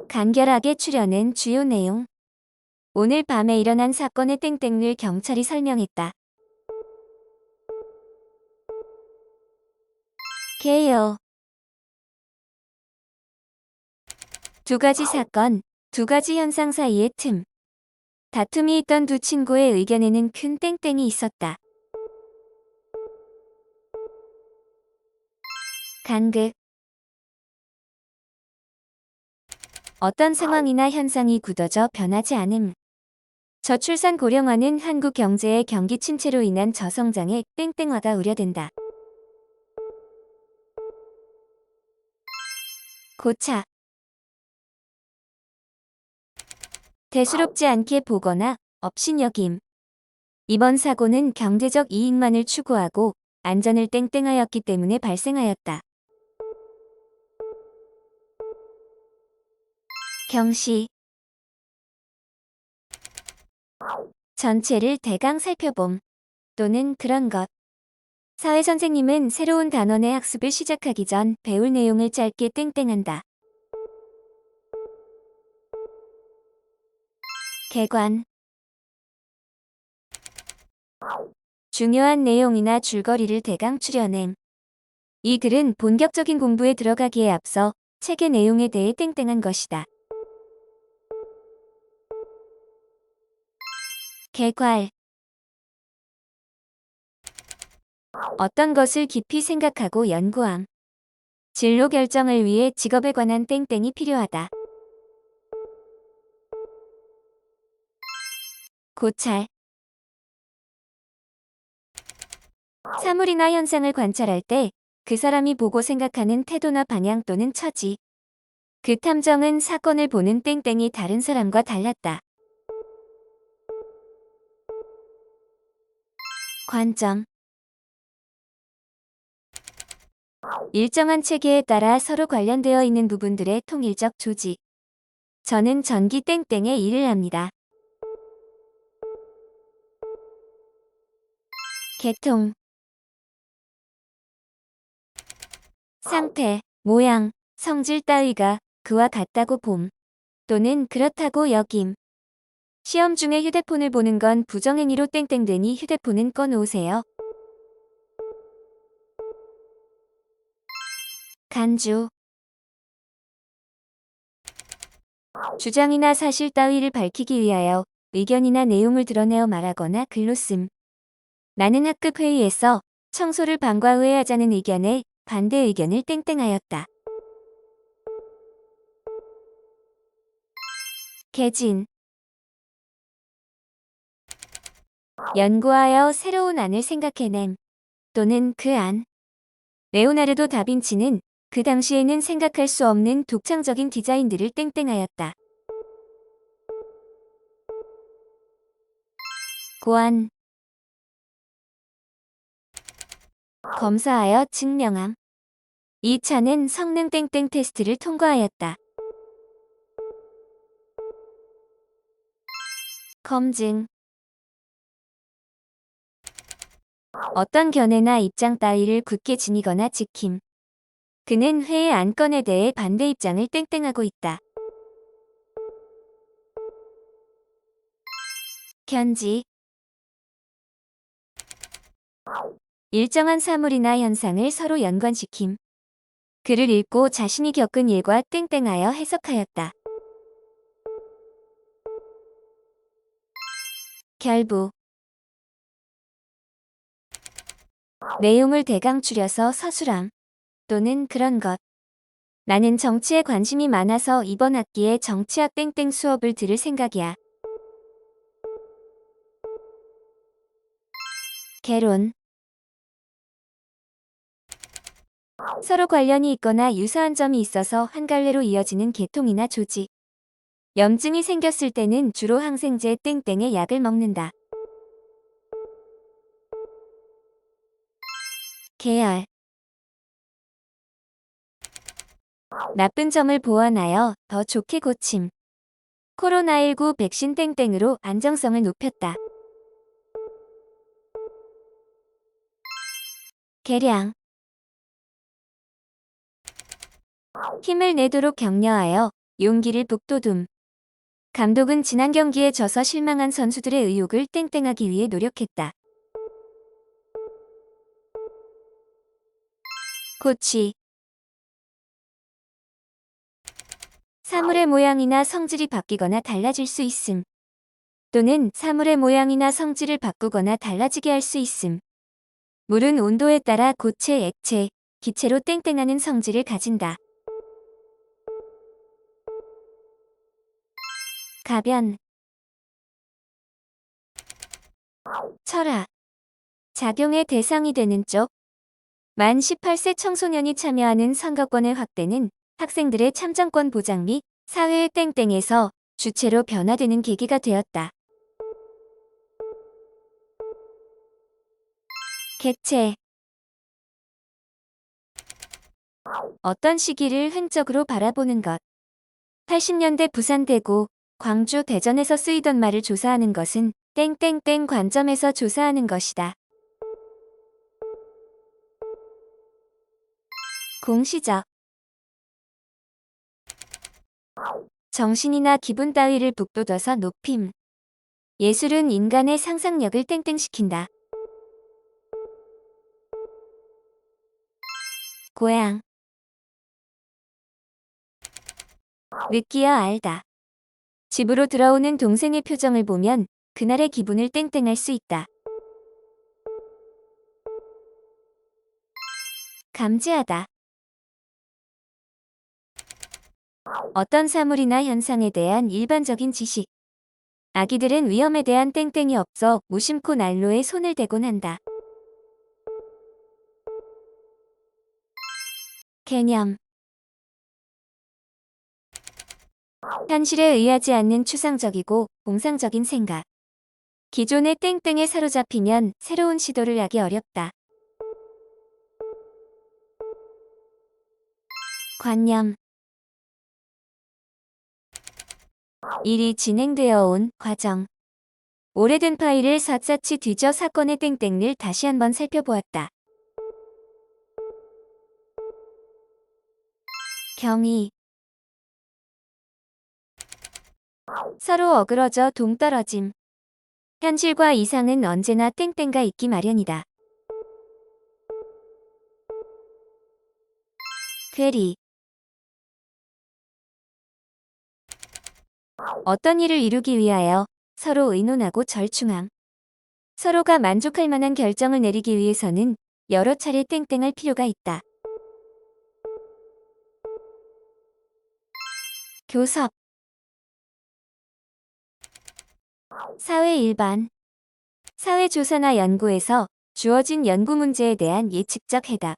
간결하게 추려낸 주요 내용. 오늘 밤에 일어난 사건의 땡땡을 경찰이 설명했다. 개요. 두 가지 사건, 두 가지 현상 사이의 틈. 다툼이 있던 두 친구의 의견에는 큰 땡땡이 있었다. 간극. 어떤 상황이나 현상이 굳어져 변하지 않음. 저출산 고령화는 한국 경제의 경기 침체로 인한 저성장의 땡땡화가 우려된다. 고차. 대수롭지 않게 보거나 업신여김. 이번 사고는 경제적 이익만을 추구하고 안전을 땡땡하였기 때문에 발생하였다. 경시. 전체를 대강 살펴봄 또는 그런 것. 사회선생님은 새로운 단원의 학습을 시작하기 전 배울 내용을 짧게 땡땡한다. 개관. 중요한 내용이나 줄거리를 대강 추려냄. 이 글은 본격적인 공부에 들어가기에 앞서 책의 내용에 대해 땡땡한 것이다. 개괄. 어떤 것을 깊이 생각하고 연구함. 진로 결정을 위해 직업에 관한 땡땡이 필요하다. 고찰. 사물이나 현상을 관찰할 때 그 사람이 보고 생각하는 태도나 방향 또는 처지. 그 탐정은 사건을 보는 땡땡이 다른 사람과 달랐다. 관점. 일정한 체계에 따라 서로 관련되어 있는 부분들의 통일적 조직. 저는 전기 땡땡에 일을 합니다. 계통. 상태, 모양, 성질 따위가 그와 같다고 봄 또는 그렇다고 여김. 시험 중에 휴대폰을 보는 건 부정행위로 땡땡되니 휴대폰은 꺼놓으세요. 간주. 주장이나 사실 따위를 밝히기 위하여 의견이나 내용을 드러내어 말하거나 글로 씀. 나는 학급 회의에서 청소를 방과 후에 하자는 의견에 반대 의견을 땡땡하였다. 개진. 연구하여 새로운 안을 생각해냄 또는 그 안. 레오나르도 다빈치는 그 당시에는 생각할 수 없는 독창적인 디자인들을 땡땡하였다. 고안. 검사하여 증명함. 이 차는 성능 땡땡 테스트를 통과하였다. 검증. 어떤 견해나 입장 따위를 굳게 지니거나 지킴. 그는 회의 안건에 대해 반대 입장을 땡땡하고 있다. 견지. 일정한 사물이나 현상을 서로 연관시킴. 글을 읽고 자신이 겪은 일과 땡땡하여 해석하였다. 결부. 내용을 대강 추려서 서술함 또는 그런 것. 나는 정치에 관심이 많아서 이번 학기에 정치학 땡땡 수업을 들을 생각이야. 개론. 서로 관련이 있거나 유사한 점이 있어서 한 갈래로 이어지는 계통이나 조직. 염증이 생겼을 때는 주로 항생제 땡땡의 약을 먹는다. 계열. 나쁜 점을 보완하여 더 좋게 고침. 코로나19 백신 땡땡으로 안정성을 높였다. 계량. 힘을 내도록 격려하여 용기를 북돋움. 감독은 지난 경기에 져서 실망한 선수들의 의욕을 땡땡하기 위해 노력했다. 코치. 사물의 모양이나 성질이 바뀌거나 달라질 수 있음. 또는 사물의 모양이나 성질을 바꾸거나 달라지게 할 수 있음. 물은 온도에 따라 고체, 액체, 기체로 땡땡하는 성질을 가진다. 가변. 철학. 작용의 대상이 되는 쪽. 만 18세 청소년이 참여하는 선거권의 확대는 학생들의 참정권 보장 및 사회의 땡땡에서 주체로 변화되는 계기가 되었다. 객체. 어떤 시기를 횡적으로 바라보는 것. 80년대 부산, 대구, 광주, 대전에서 쓰이던 말을 조사하는 것은 땡땡땡 관점에서 조사하는 것이다. 공시적. 정신이나 기분 따위를 북돋워서 높임. 예술은 인간의 상상력을 땡땡시킨다. 고향. 느끼어 알다. 집으로 들어오는 동생의 표정을 보면 그날의 기분을 땡땡할 수 있다. 감지하다. 어떤 사물이나 현상에 대한 일반적인 지식. 아기들은 위험에 대한 땡땡이 없어 무심코 난로에 손을 대곤 한다. 개념. 현실에 의하지 않는 추상적이고 공상적인 생각. 기존의 땡땡에 사로잡히면 새로운 시도를 하기 어렵다. 관념. 일이 진행되어 온 과정. 오래된 파일을 샅샅이 뒤져 사건의 땡땡을 다시 한번 살펴보았다. 경위. 서로 어그러져 동떨어짐. 현실과 이상은 언제나 땡땡가 있기 마련이다. 괴리. 어떤 일을 이루기 위하여 서로 의논하고 절충함. 서로가 만족할 만한 결정을 내리기 위해서는 여러 차례 땡땡할 필요가 있다. 교섭. 사회 일반. 사회조사나 연구에서 주어진 연구 문제에 대한 예측적 해답.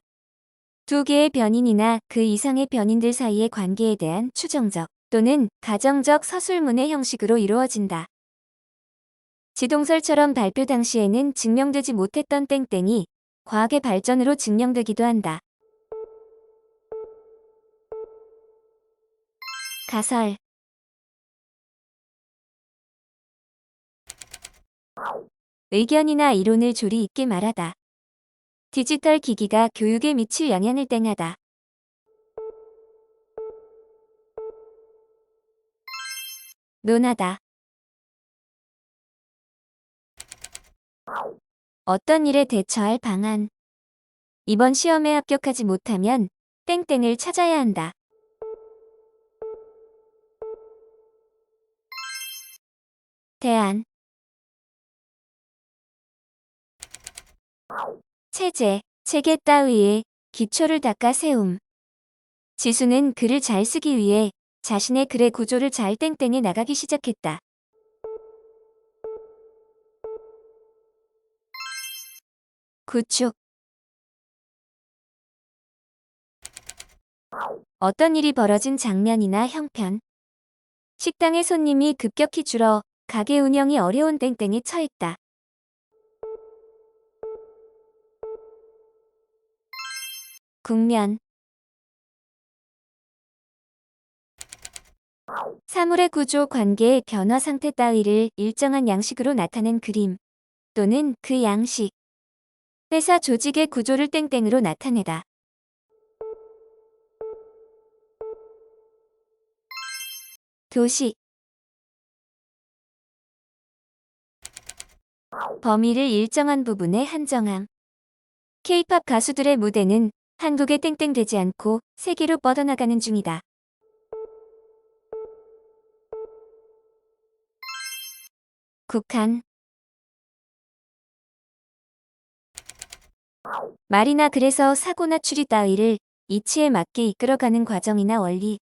두 개의 변인이나 그 이상의 변인들 사이의 관계에 대한 추정적 또는 가정적 서술문의 형식으로 이루어진다. 지동설처럼 발표 당시에는 증명되지 못했던 땡땡이 과학의 발전으로 증명되기도 한다. 가설. 의견이나 이론을 조리 있게 말하다. 디지털 기기가 교육에 미칠 영향을 땡하다. 논하다. 어떤 일에 대처할 방안. 이번 시험에 합격하지 못하면 땡땡을 찾아야 한다. 대안. 체제, 체계 따위의 기초를 닦아 세움. 지수는 글을 잘 쓰기 위해 자신의 글의 구조를 잘 땡땡해 나가기 시작했다. 구축. 어떤 일이 벌어진 장면이나 형편. 식당의 손님이 급격히 줄어 가게 운영이 어려운 땡땡에 처했다. 국면. 사물의 구조, 관계의 변화 상태 따위를 일정한 양식으로 나타낸 그림 또는 그 양식. 회사 조직의 구조를 땡땡으로 나타내다. 도식. 범위를 일정한 부분에 한정함. K-팝 가수들의 무대는 한국에 땡땡되지 않고 세계로 뻗어나가는 중이다. 국한. 말이나 그래서 사고나 추리 따위를 이치에 맞게 이끌어가는 과정이나 원리.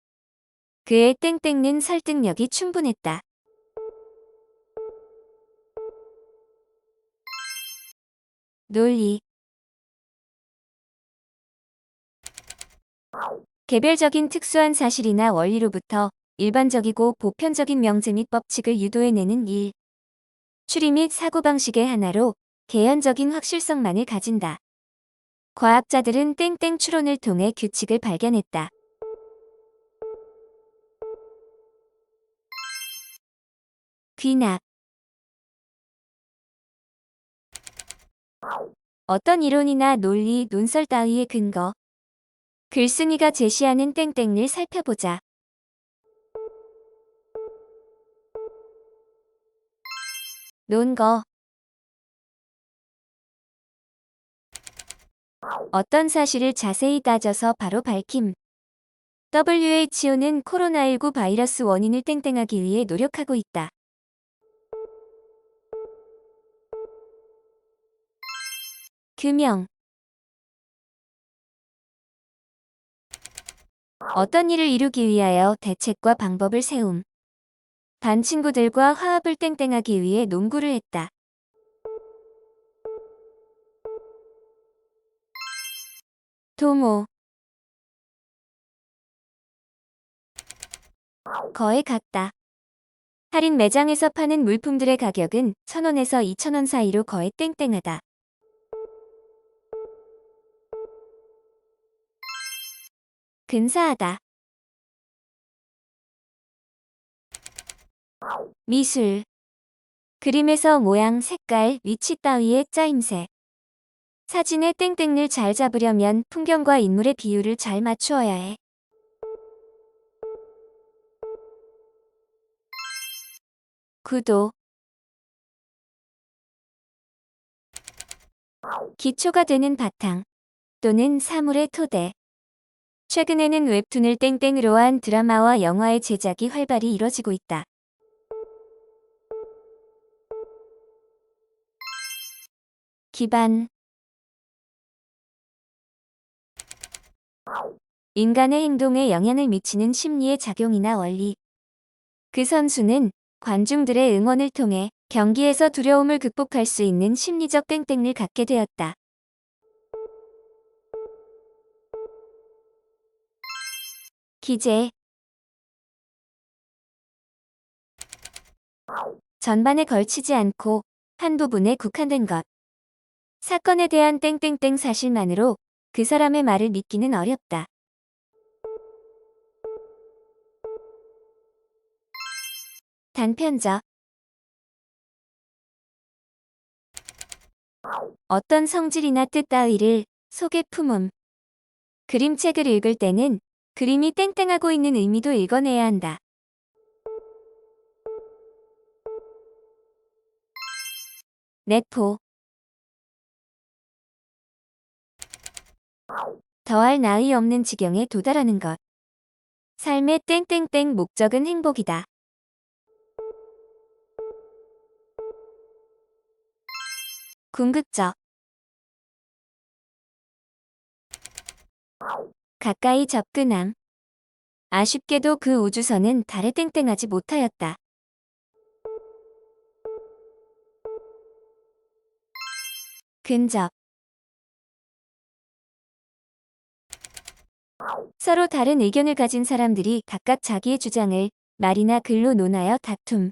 그의 땡땡는 설득력이 충분했다. 논리. 개별적인 특수한 사실이나 원리로부터 일반적이고 보편적인 명제 및 법칙을 유도해내는 일. 추리 및 사고방식의 하나로 개연적인 확실성만을 가진다. 과학자들은 땡땡 추론을 통해 규칙을 발견했다. 귀납. 어떤 이론이나 논리, 논설 따위의 근거. 글쓴이가 제시하는 땡땡을 살펴보자. 논거. 어떤 사실을 자세히 따져서 바로 밝힘. WHO는 코로나19 바이러스 원인을 땡땡하기 위해 노력하고 있다. 규명. 어떤 일을 이루기 위하여 대책과 방법을 세움. 반 친구들과 화합을 땡땡하기 위해 농구를 했다. 도모. 거에 같다. 할인 매장에서 파는 물품들의 가격은 1,000원에서 2,000원 사이로 거의 땡땡하다. 근사하다. 미술. 그림에서 모양, 색깔, 위치 따위의 짜임새. 사진의 땡땡을 잘 잡으려면 풍경과 인물의 비율을 잘 맞추어야 해. 구도. 기초가 되는 바탕 또는 사물의 토대. 최근에는 웹툰을 땡땡으로 한 드라마와 영화의 제작이 활발히 이뤄지고 있다. 기반. 인간의 행동에 영향을 미치는 심리의 작용이나 원리. 그 선수는 관중들의 응원을 통해 경기에서 두려움을 극복할 수 있는 심리적 땡땡을 갖게 되었다. 기재. 전반에 걸치지 않고 한 부분에 국한된 것. 사건에 대한 땡땡땡 사실만으로 그 사람의 말을 믿기는 어렵다. 단편적. 어떤 성질이나 뜻 따위를 속에 품음. 그림책을 읽을 때는 그림이 땡땡하고 있는 의미도 읽어내야 한다. 내포. 더할 나위 없는 지경에 도달하는 것. 삶의 땡땡땡 목적은 행복이다. 궁극적. 가까이 접근함. 아쉽게도 그 우주선은 달에 땡땡하지 못하였다. 근접. 서로 다른 의견을 가진 사람들이 각각 자기의 주장을 말이나 글로 논하여 다툼.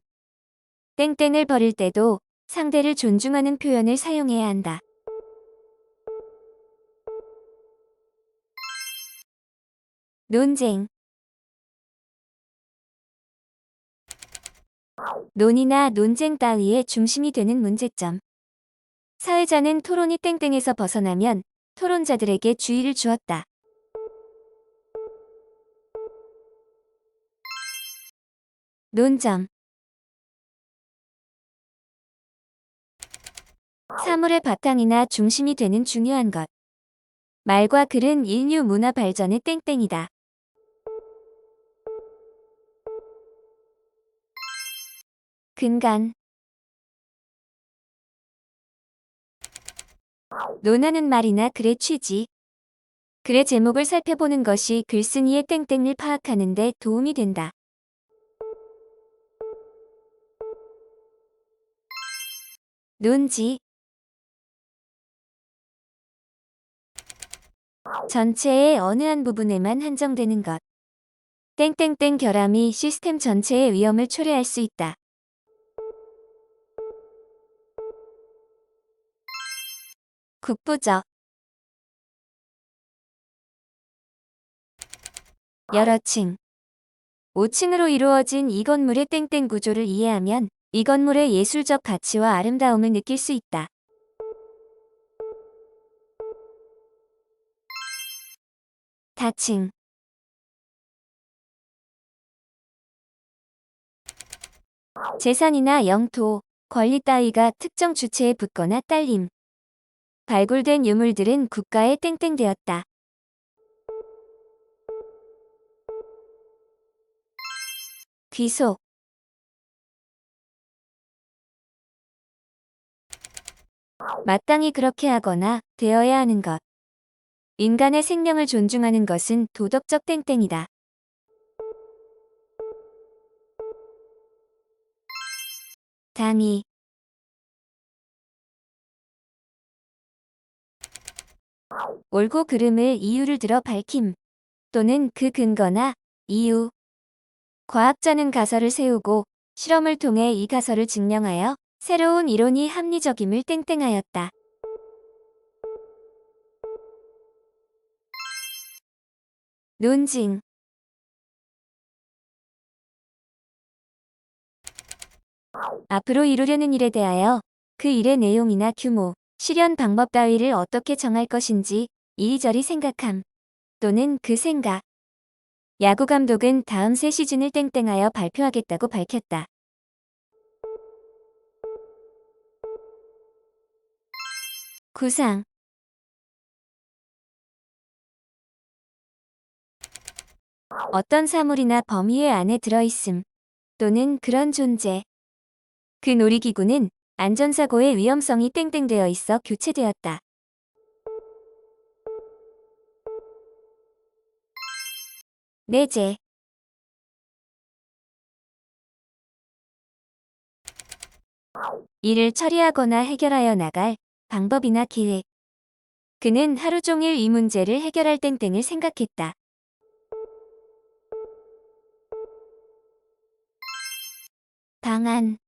땡땡을 버릴 때도 상대를 존중하는 표현을 사용해야 한다. 논쟁. 논의나 논쟁 따위의 중심이 되는 문제점. 사회자는 토론이 땡땡에서 벗어나면 토론자들에게 주의를 주었다. 논점. 사물의 바탕이나 중심이 되는 중요한 것. 말과 글은 인류 문화 발전의 땡땡이다. 근간. 논하는 말이나 글의 취지. 글의 제목을 살펴보는 것이 글쓴이의 땡땡을 파악하는 데 도움이 된다. 논지. 전체의 어느 한 부분에만 한정되는 것. 땡땡땡 결함이 시스템 전체의 위험을 초래할 수 있다. 국부적. 여러 층. 5층으로 이루어진 이 건물의 땡땡 구조를 이해하면 이 건물의 예술적 가치와 아름다움을 느낄 수 있다. 다층. 재산이나 영토, 권리 따위가 특정 주체에 붙거나 딸림. 발굴된 유물들은 국가에 땡땡되었다. 귀속. 마땅히 그렇게 하거나 되어야 하는 것. 인간의 생명을 존중하는 것은 도덕적 땡땡이다. 당위. 옳고 그름을 이유를 들어 밝힘 또는 그 근거나 이유. 과학자는 가설을 세우고 실험을 통해 이 가설을 증명하여 새로운 이론이 합리적임을 땡땡하였다. 논증. 앞으로 이루려는 일에 대하여 그 일의 내용이나 규모, 실현 방법 따위를 어떻게 정할 것인지 이리저리 생각함 또는 그 생각. 야구 감독은 다음 새 시즌을 땡땡하여 발표하겠다고 밝혔다. 구상. 어떤 사물이나 범위의 안에 들어있음 또는 그런 존재. 그 놀이기구는 안전사고의 위험성이 땡땡되어 있어 교체되었다. 내재. 일을 처리하거나 해결하여 나갈 방법이나 계획. 그는 하루 종일 이 문제를 해결할 땡땡을 생각했다. 방안.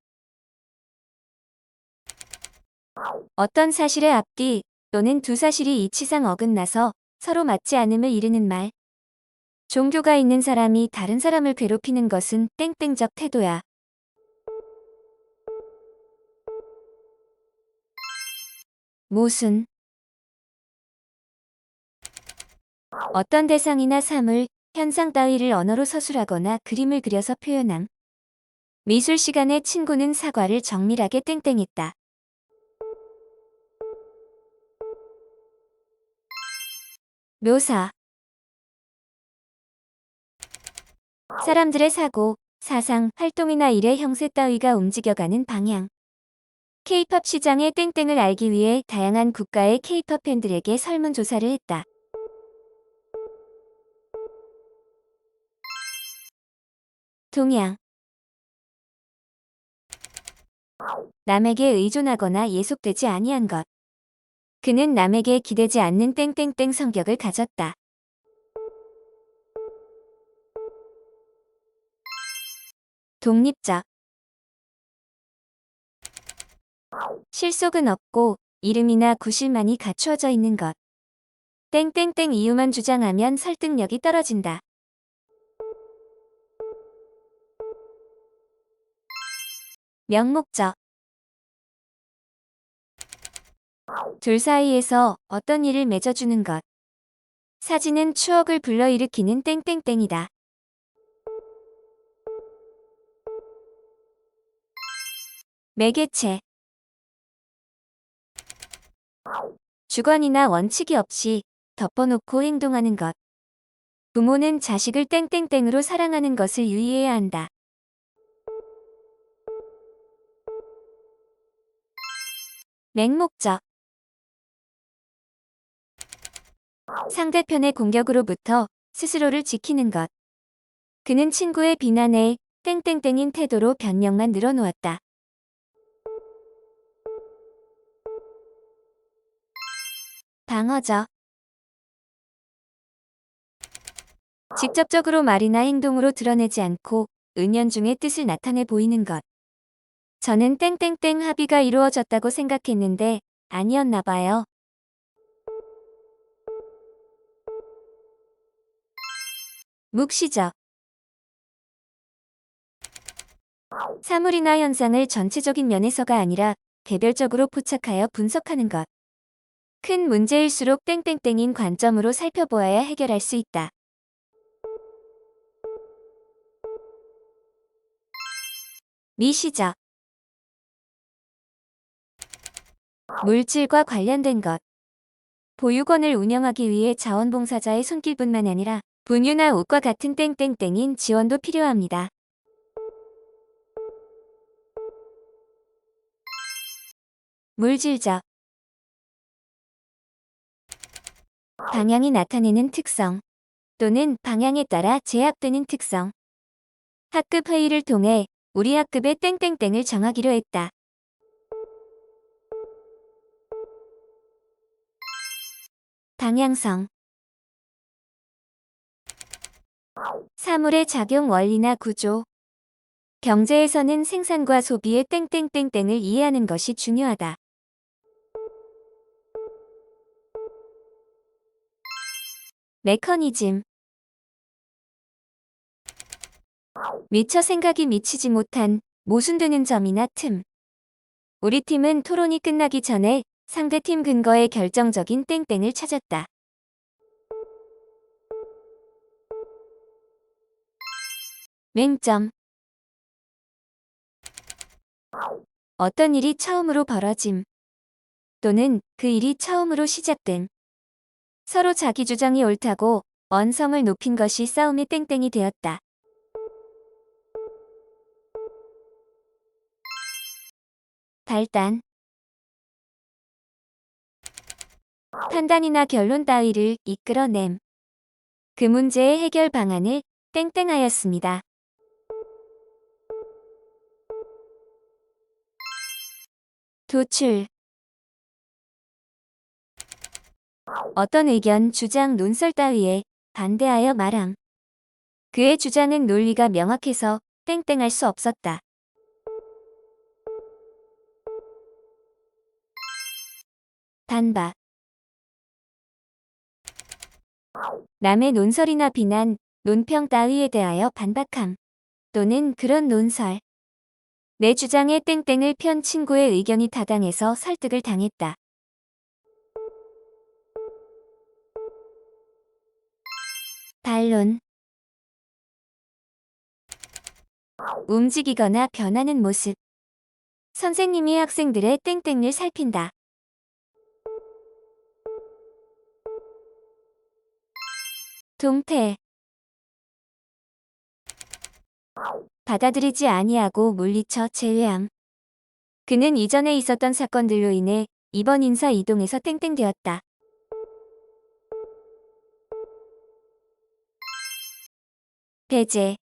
어떤 사실의 앞뒤 또는 두 사실이 이치상 어긋나서 서로 맞지 않음을 이르는 말. 종교가 있는 사람이 다른 사람을 괴롭히는 것은 땡땡적 태도야. 모순. 어떤 대상이나 사물, 현상 따위를 언어로 서술하거나 그림을 그려서 표현함. 미술 시간에 친구는 사과를 정밀하게 땡땡했다. 묘사. 사람들의 사고, 사상, 활동이나 일의 형세 따위가 움직여가는 방향. K-팝 시장의 땡땡을 알기 위해 다양한 국가의 K-팝 팬들에게 설문조사를 했다. 동양. 남에게 의존하거나 예속되지 아니한 것. 그는 남에게 기대지 않는 땡땡땡 성격을 가졌다. 독립적. 실속은 없고 이름이나 구실만이 갖추어져 있는 것. 땡땡땡 이유만 주장하면 설득력이 떨어진다. 명목적. 둘 사이에서 어떤 일을 맺어주는 것. 사진은 추억을 불러일으키는 땡땡땡이다. 매개체. 주관이나 원칙이 없이 덮어놓고 행동하는 것. 부모는 자식을 땡땡땡으로 사랑하는 것을 유의해야 한다. 맹목적. 상대편의 공격으로부터 스스로를 지키는 것. 그는 친구의 비난에 땡땡땡인 태도로 변명만 늘어놓았다. 방어적. 직접적으로 말이나 행동으로 드러내지 않고 은연중에 뜻을 나타내 보이는 것. 저는 땡땡땡 합의가 이루어졌다고 생각했는데 아니었나 봐요. 묵시적. 사물이나 현상을 전체적인 면에서가 아니라 개별적으로 포착하여 분석하는 것. 큰 문제일수록 땡땡땡인 관점으로 살펴보아야 해결할 수 있다. 미시적. 물질과 관련된 것. 보육원을 운영하기 위해 자원봉사자의 손길뿐만 아니라 분유나 옷과 같은 땡땡땡인 지원도 필요합니다. 물질적. 방향이 나타내는 특성 또는 방향에 따라 제약되는 특성. 학급 회의를 통해 우리 학급의 땡땡땡을 정하기로 했다. 방향성. 사물의 작용 원리나 구조. 경제에서는 생산과 소비의 땡땡땡땡을 이해하는 것이 중요하다. 메커니즘. 미처 생각이 미치지 못한 모순되는 점이나 틈. 우리 팀은 토론이 끝나기 전에 상대팀 근거에 결정적인 땡땡을 찾았다. 맹점. 어떤 일이 처음으로 벌어짐 또는 그 일이 처음으로 시작된. 서로 자기 주장이 옳다고 언성을 높인 것이 싸움의 땡땡이 되었다. 발단. 판단이나 결론 따위를 이끌어냄. 그 문제의 해결 방안을 땡땡하였습니다. 도출. 어떤 의견, 주장, 논설 따위에 반대하여 말함. 그의 주장은 논리가 명확해서 땡땡할 수 없었다. 반박. 남의 논설이나 비난, 논평 따위에 대하여 반박함. 또는 그런 논설. 내 주장에 땡땡을 편 친구의 의견이 타당해서 설득을 당했다. 반론. 움직이거나 변하는 모습. 선생님이 학생들의 땡땡을 살핀다. 동태. 받아들이지 아니하고 물리쳐 제외함. 그는 이전에 있었던 사건들로 인해 이번 인사 이동에서 땡땡되었다. 배제.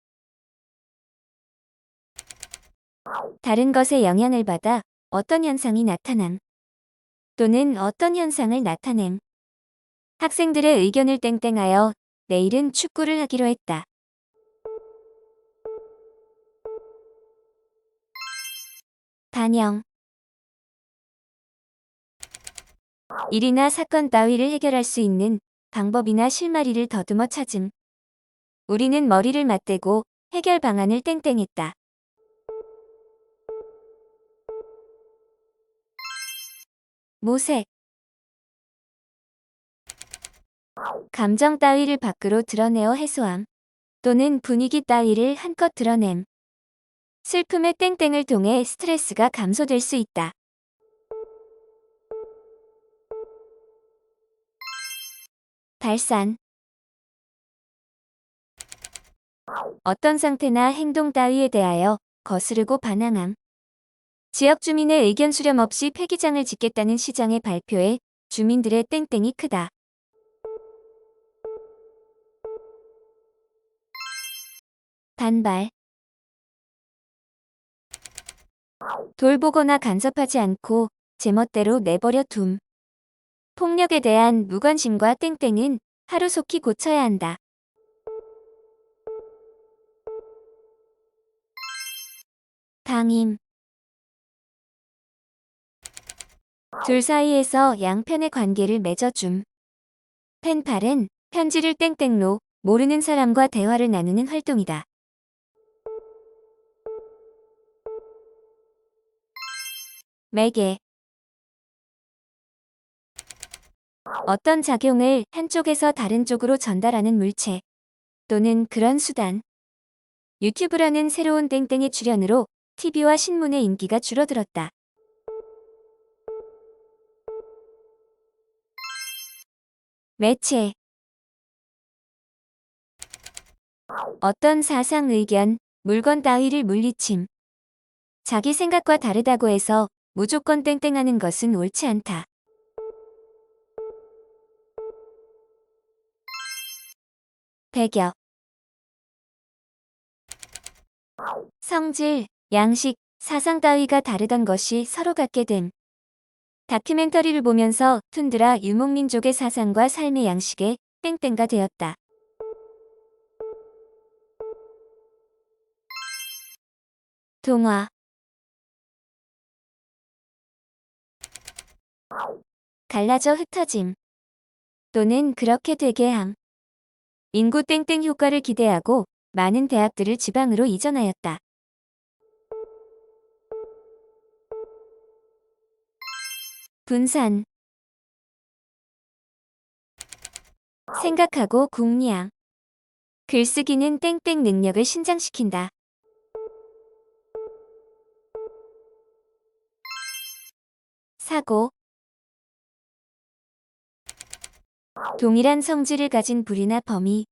다른 것에 영향을 받아 어떤 현상이 나타남 또는 어떤 현상을 나타냄. 학생들의 의견을 땡땡하여 내일은 축구를 하기로 했다. 반영. 일이나 사건 따위를 해결할 수 있는 방법이나 실마리를 더듬어 찾음. 우리는 머리를 맞대고 해결 방안을 땡땡했다. 모색. 감정 따위를 밖으로 드러내어 해소함. 또는 분위기 따위를 한껏 드러냄. 슬픔의 땡땡을 통해 스트레스가 감소될 수 있다. 발산. 어떤 상태나 행동 따위에 대하여 거스르고 반항함. 지역 주민의 의견 수렴 없이 폐기장을 짓겠다는 시장의 발표에 주민들의 땡땡이 크다. 반발. 돌보거나 간섭하지 않고 제멋대로 내버려 둠. 폭력에 대한 무관심과 땡땡은 하루속히 고쳐야 한다. 방임. 둘 사이에서 양편의 관계를 맺어줌. 펜팔은 편지를 땡땡로 모르는 사람과 대화를 나누는 활동이다. 매개. 어떤 작용을 한쪽에서 다른 쪽으로 전달하는 물체 또는 그런 수단. 유튜브라는 새로운 땡땡의 출현으로 TV와 신문의 인기가 줄어들었다. 매체. 어떤 사상 의견, 물건 따위를 물리침. 자기 생각과 다르다고 해서 무조건 땡땡하는 것은 옳지 않다. 배격. 성질, 양식, 사상 따위가 다르던 것이 서로 같게 됨. 다큐멘터리를 보면서 툰드라 유목민족의 사상과 삶의 양식에 땡땡가 되었다. 동화. 갈라져 흩어짐 또는 그렇게 되게 함. 인구 땡땡 효과를 기대하고 많은 대학들을 지방으로 이전하였다. 분산. 생각하고 궁리함. 글쓰기는 땡땡 능력을 신장시킨다. 사고. 동일한 성질을 가진 부리나 범위.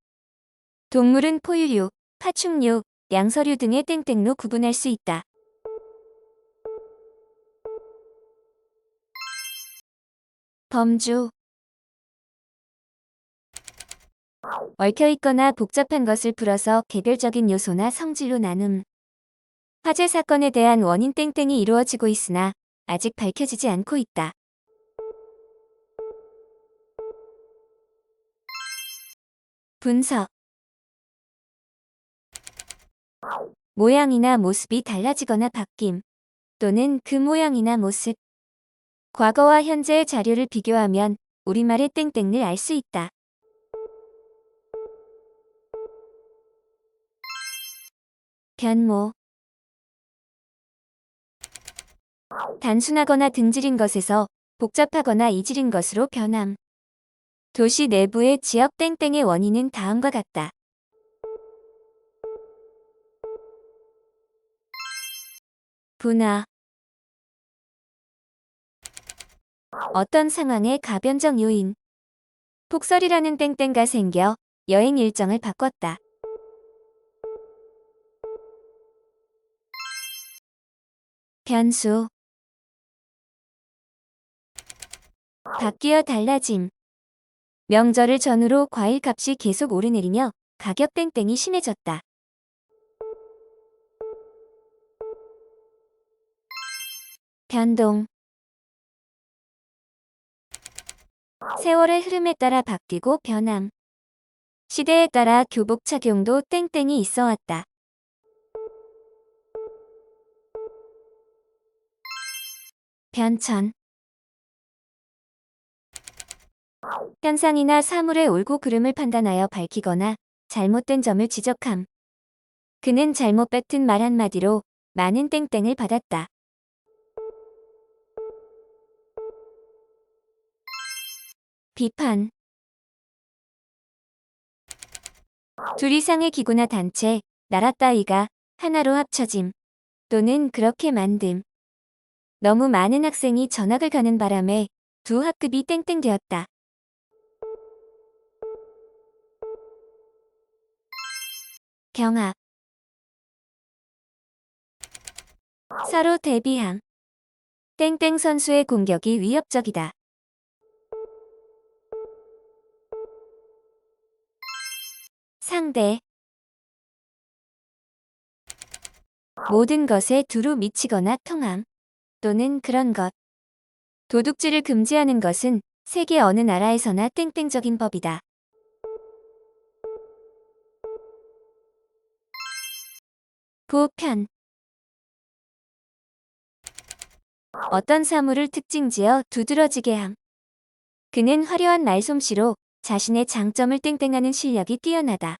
동물은 포유류, 파충류, 양서류 등의 땡땡로 구분할 수 있다. 범주. 얽혀있거나 복잡한 것을 풀어서 개별적인 요소나 성질로 나눔. 화재 사건에 대한 원인 땡땡이 이루어지고 있으나 아직 밝혀지지 않고 있다. 분석. 모양이나 모습이 달라지거나 바뀜 또는 그 모양이나 모습. 과거와 현재의 자료를 비교하면 우리말의 땡땡을 알 수 있다. 변모. 단순하거나 등질인 것에서 복잡하거나 이질인 것으로 변함. 도시 내부의 지역 땡땡의 원인은 다음과 같다. 분화. 어떤 상황의 가변적 요인. 폭설이라는 땡땡가 생겨 여행 일정을 바꿨다. 변수. 바뀌어 달라짐. 명절을 전후로 과일 값이 계속 오르내리며 가격 땡땡이 심해졌다. 변동. 세월의 흐름에 따라 바뀌고 변함. 시대에 따라 교복 착용도 땡땡이 있어 왔다. 변천. 현상이나 사물의 옳고 그름을 판단하여 밝히거나 잘못된 점을 지적함. 그는 잘못 뱉은 말 한마디로 많은 땡땡을 받았다. 비판. 둘 이상의 기구나 단체, 나라 따위가 하나로 합쳐짐. 또는 그렇게 만듦. 너무 많은 학생이 전학을 가는 바람에 두 학급이 땡땡되었다. 경합. 서로 대비함. 땡땡 선수의 공격이 위협적이다. 상대. 모든 것에 두루 미치거나 통함. 또는 그런 것. 도둑질을 금지하는 것은 세계 어느 나라에서나 땡땡적인 법이다. 보편. 어떤 사물을 특징지어 두드러지게 함. 그는 화려한 말솜씨로 자신의 장점을 땡땡하는 실력이 뛰어나다.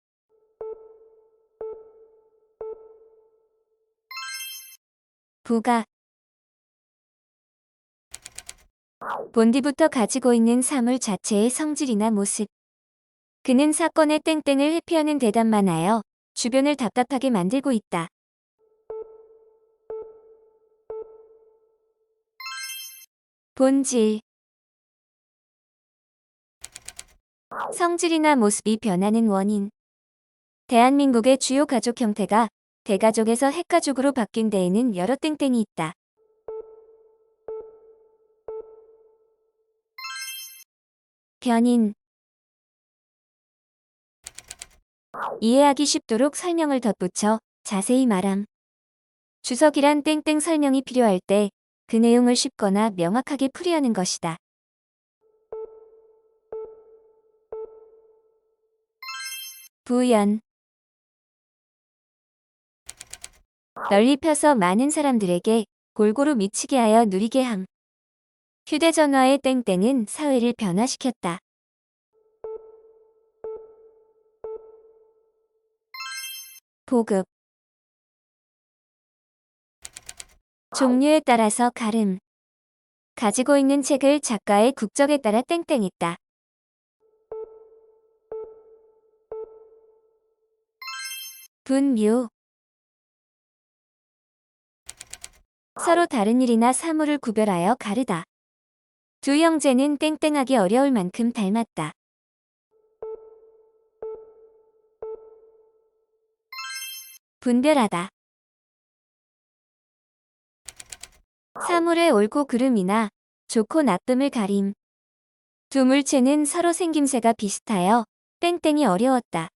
부가. 본디부터 가지고 있는 사물 자체의 성질이나 모습. 그는 사건의 땡땡을 회피하는 대답만 하여 주변을 답답하게 만들고 있다. 본질. 성질이나 모습이 변하는 원인. 대한민국의 주요 가족 형태가 대가족에서 핵가족으로 바뀐 데에는 여러 땡땡이 있다. 변인. 이해하기 쉽도록 설명을 덧붙여 자세히 말함. 주석이란 땡땡 설명이 필요할 때 그 내용을 쉽거나 명확하게 풀이하는 것이다. 부연. 널리 펴서 많은 사람들에게 골고루 미치게 하여 누리게 함. 휴대전화의 땡땡은 사회를 변화시켰다. 보급. 종류에 따라서 가름. 가지고 있는 책을 작가의 국적에 따라 땡땡했다. 분묘. 서로 다른 일이나 사물을 구별하여 가르다. 두 형제는 땡땡하기 어려울 만큼 닮았다. 분별하다. 사물의 옳고 그름이나 좋고 나쁨을 가림. 두 물체는 서로 생김새가 비슷하여 땡땡이 어려웠다.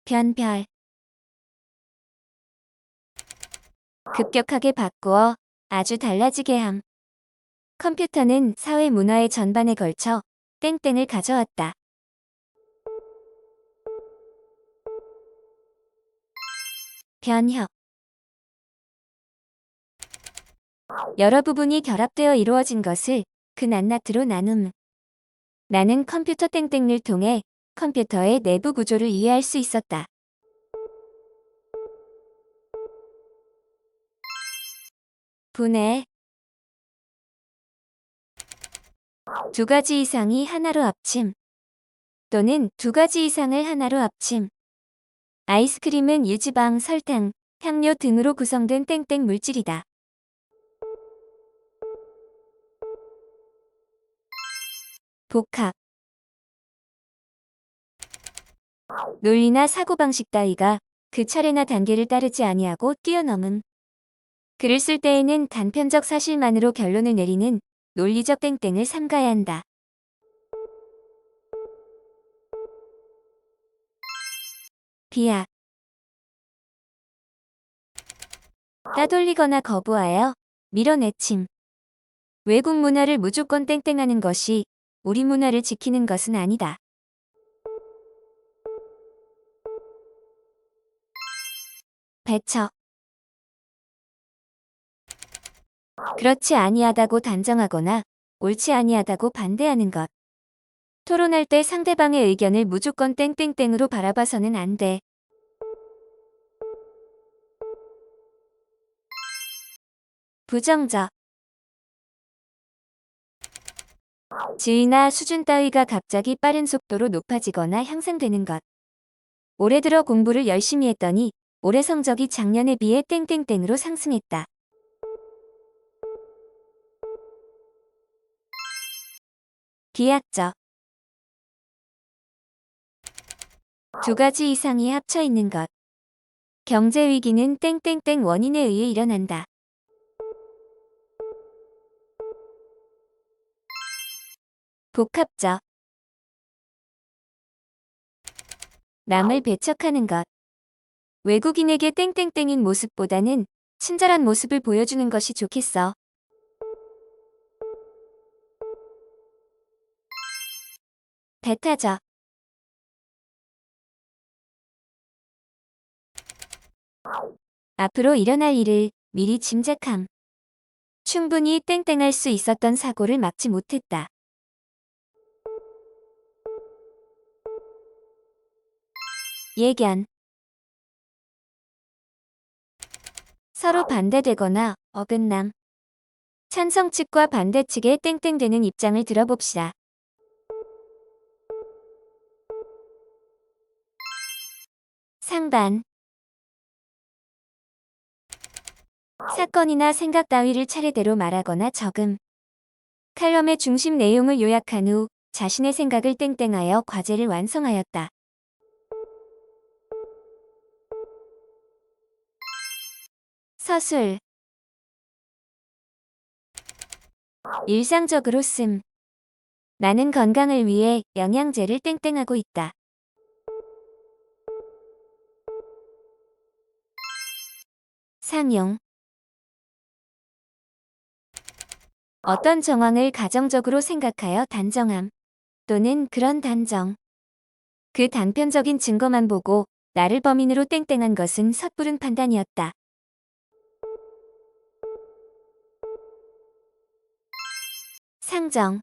변별. 급격하게 바꾸어 아주 달라지게 함. 컴퓨터는 사회 문화의 전반에 걸쳐 땡땡을 가져왔다. 변형. 여러 부분이 결합되어 이루어진 것을 그 낱낱이로 나눔. 나는 컴퓨터 땡땡을 통해 컴퓨터의 내부 구조를 이해할 수 있었다. 분해. 두 가지 이상이 하나로 합침. 또는 두 가지 이상을 하나로 합침. 아이스크림은 유지방, 설탕, 향료 등으로 구성된 땡땡 물질이다. 복합. 논리나 사고방식 따위가 그 차례나 단계를 따르지 아니하고 뛰어넘음. 글을 쓸 때에는 단편적 사실만으로 결론을 내리는 논리적 땡땡을 삼가야 한다. 비약. 따돌리거나 거부하여 밀어내침. 외국 문화를 무조건 땡땡하는 것이 우리 문화를 지키는 것은 아니다. 배척. 그렇지 아니하다고 단정하거나 옳지 아니하다고 반대하는 것. 토론할 때 상대방의 의견을 무조건 땡땡땡으로 바라봐서는 안 돼. 부정적. 질이나 수준 따위가 갑자기 빠른 속도로 높아지거나 향상되는 것. 올해 들어 공부를 열심히 했더니 올해 성적이 작년에 비해 땡땡땡으로 상승했다. 비약적. 두 가지 이상이 합쳐 있는 것. 경제 위기는 땡땡땡 원인에 의해 일어난다. 복합적. 남을 배척하는 것. 외국인에게 땡땡땡인 모습보다는 친절한 모습을 보여주는 것이 좋겠어. 배타적. 앞으로 일어날 일을 미리 짐작함. 충분히 땡땡할 수 있었던 사고를 막지 못했다. 예견. 서로 반대되거나 어긋남. 찬성 측과 반대 측의 땡땡되는 입장을 들어봅시다. 상반. 사건이나 생각 따위를 차례대로 말하거나 적음. 칼럼의 중심 내용을 요약한 후 자신의 생각을 땡땡하여 과제를 완성하였다. 서술. 일상적으로 씀. 나는 건강을 위해 영양제를 땡땡하고 있다. 상용. 어떤 정황을 가정적으로 생각하여 단정함. 또는 그런 단정. 그 단편적인 증거만 보고 나를 범인으로 땡땡한 것은 섣부른 판단이었다. 상정.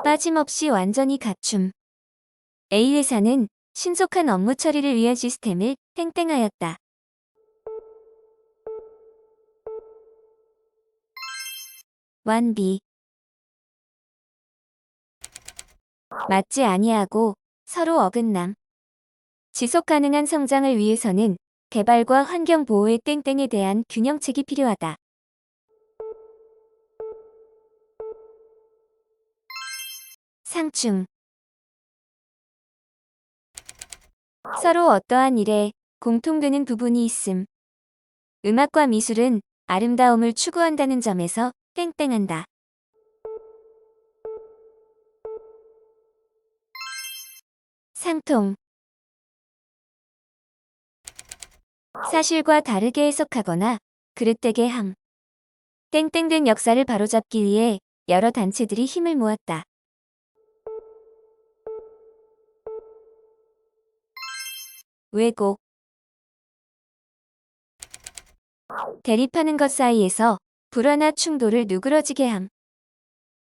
빠짐없이 완전히 갖춤. A회사는 신속한 업무 처리를 위한 시스템을 땡땡하였다. 완비. 맞지 아니하고 서로 어긋남. 지속 가능한 성장을 위해서는 개발과 환경 보호의 땡땡에 대한 균형책이 필요하다. 상충. 서로 어떠한 일에 공통되는 부분이 있음. 음악과 미술은 아름다움을 추구한다는 점에서 땡땡한다. 상통. 사실과 다르게 해석하거나 그릇되게 함. 땡땡된 역사를 바로잡기 위해 여러 단체들이 힘을 모았다. 왜곡. 대립하는 것 사이에서 불화나 충돌을 누그러지게 함.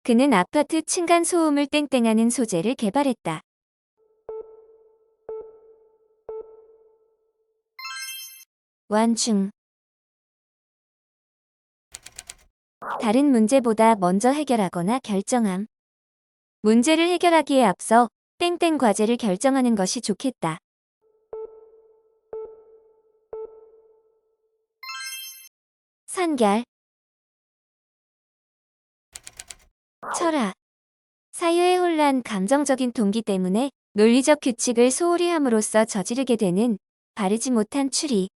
그는 아파트 층간 소음을 땡땡하는 소재를 개발했다. 완충. 다른 문제보다 먼저 해결하거나 결정함. 문제를 해결하기에 앞서 땡땡 과제를 결정하는 것이 좋겠다. 선결. 철학. 사유의 혼란, 감정적인 동기 때문에 논리적 규칙을 소홀히 함으로써 저지르게 되는 바르지 못한 추리.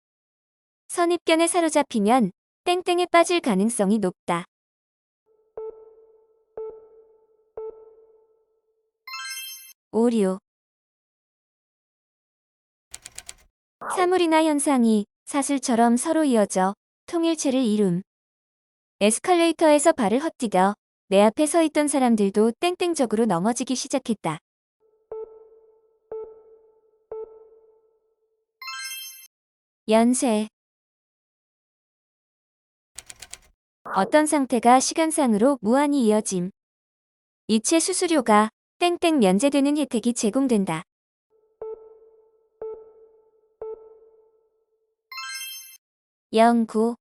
선입견에 사로잡히면 땡땡에 빠질 가능성이 높다. 오류. 사물이나 현상이 사슬처럼 서로 이어져 통일체를 이룸. 에스컬레이터에서 발을 헛디뎌 내 앞에 서 있던 사람들도 땡땡적으로 넘어지기 시작했다. 연쇄. 어떤 상태가 시간상으로 무한히 이어짐. 이체 수수료가 땡땡 면제되는 혜택이 제공된다. 연구.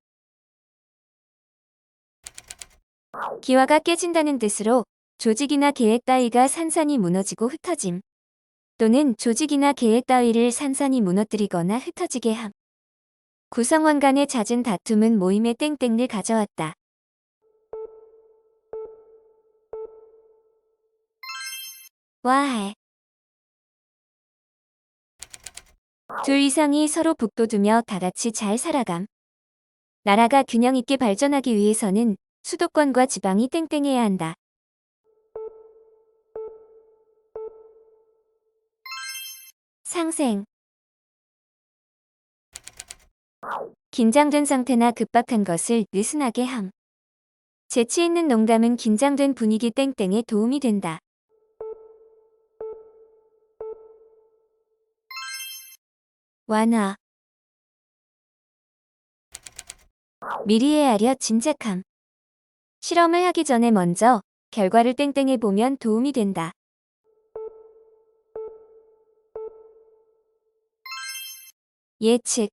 기와가 깨진다는 뜻으로 조직이나 계획 따위가 산산이 무너지고 흩어짐. 또는 조직이나 계획 따위를 산산이 무너뜨리거나 흩어지게 함. 구성원 간의 잦은 다툼은 모임의 땡땡을 가져왔다. 와해. 둘 이상이 서로 북돋우며 다같이 잘 살아감. 나라가 균형 있게 발전하기 위해서는 수도권과 지방이 땡땡해야 한다. 상생. 긴장된 상태나 급박한 것을 느슨하게 함. 재치 있는 농담은 긴장된 분위기 땡땡에 도움이 된다. 완화. 미리 헤아려 짐작함. 실험을 하기 전에 먼저 결과를 땡땡해 보면 도움이 된다. 예측.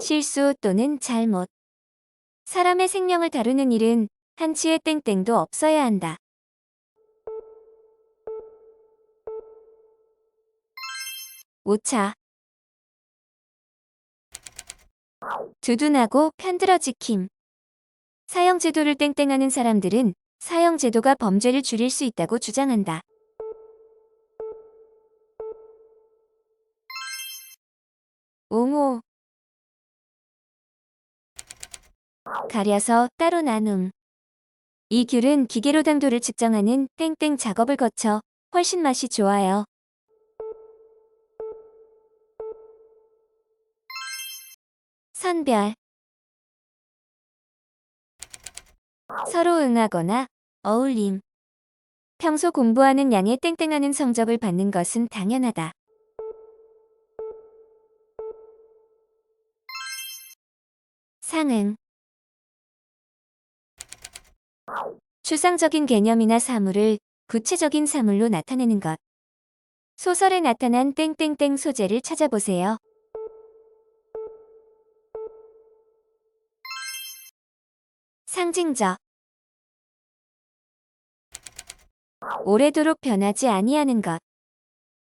실수 또는 잘못. 사람의 생명을 다루는 일은 한치의 땡땡도 없어야 한다. 오차. 두둔하고 편들어 지킴. 사형제도를 땡땡하는 사람들은 사형제도가 범죄를 줄일 수 있다고 주장한다. 옹호. 가려서 따로 나눔. 이 귤은 기계로 당도를 측정하는 땡땡 작업을 거쳐 훨씬 맛이 좋아요. 선별. 서로 응하거나 어울림. 평소 공부하는 양의 땡땡하는 성적을 받는 것은 당연하다. 상응. 추상적인 개념이나 사물을 구체적인 사물로 나타내는 것. 소설에 나타난 땡땡땡 소재를 찾아보세요. 상징적. 오래도록 변하지 아니하는 것.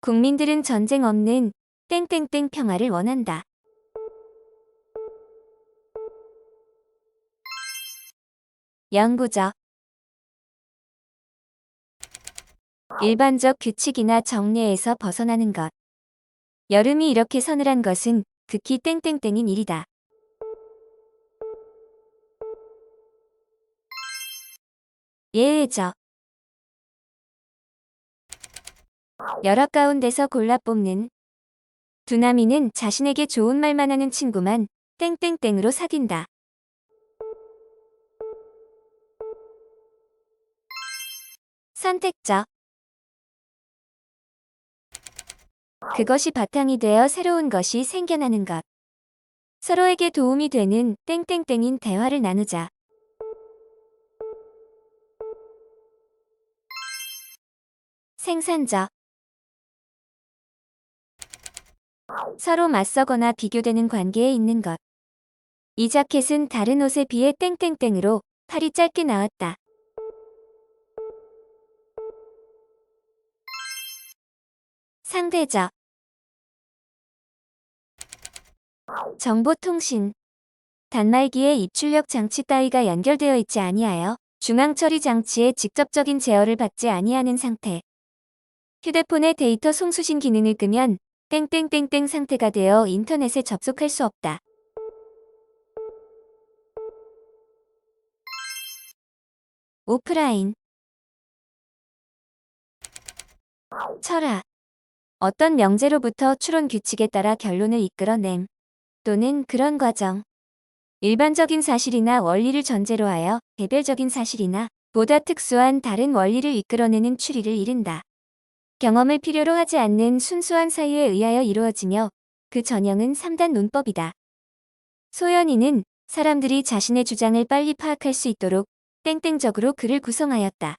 국민들은 전쟁 없는 땡땡땡 평화를 원한다. 영구적. 일반적 규칙이나 정례에서 벗어나는 것. 여름이 이렇게 서늘한 것은 극히 땡땡땡인 일이다. 예외적. 여러 가운데서 골라 뽑는. 두나미는 자신에게 좋은 말만 하는 친구만 땡땡땡으로 사귄다. 선택적. 그것이 바탕이 되어 새로운 것이 생겨나는 것. 서로에게 도움이 되는 땡땡땡인 대화를 나누자. 생산적. 서로 맞서거나 비교되는 관계에 있는 것. 이 자켓은 다른 옷에 비해 땡땡땡으로 팔이 짧게 나왔다. 상대적. 정보통신. 단말기에 입출력 장치 따위가 연결되어 있지 아니하여 중앙 처리 장치에 직접적인 제어를 받지 아니하는 상태. 휴대폰의 데이터 송수신 기능을 끄면 땡땡땡땡 상태가 되어 인터넷에 접속할 수 없다. 오프라인. 철학. 어떤 명제로부터 추론 규칙에 따라 결론을 이끌어냄 또는 그런 과정. 일반적인 사실이나 원리를 전제로 하여 개별적인 사실이나 보다 특수한 다른 원리를 이끌어내는 추리를 이른다. 경험을 필요로 하지 않는 순수한 사유에 의하여 이루어지며 그 전형은 3단 논법이다. 소연이는 사람들이 자신의 주장을 빨리 파악할 수 있도록 땡땡적으로 글을 구성하였다.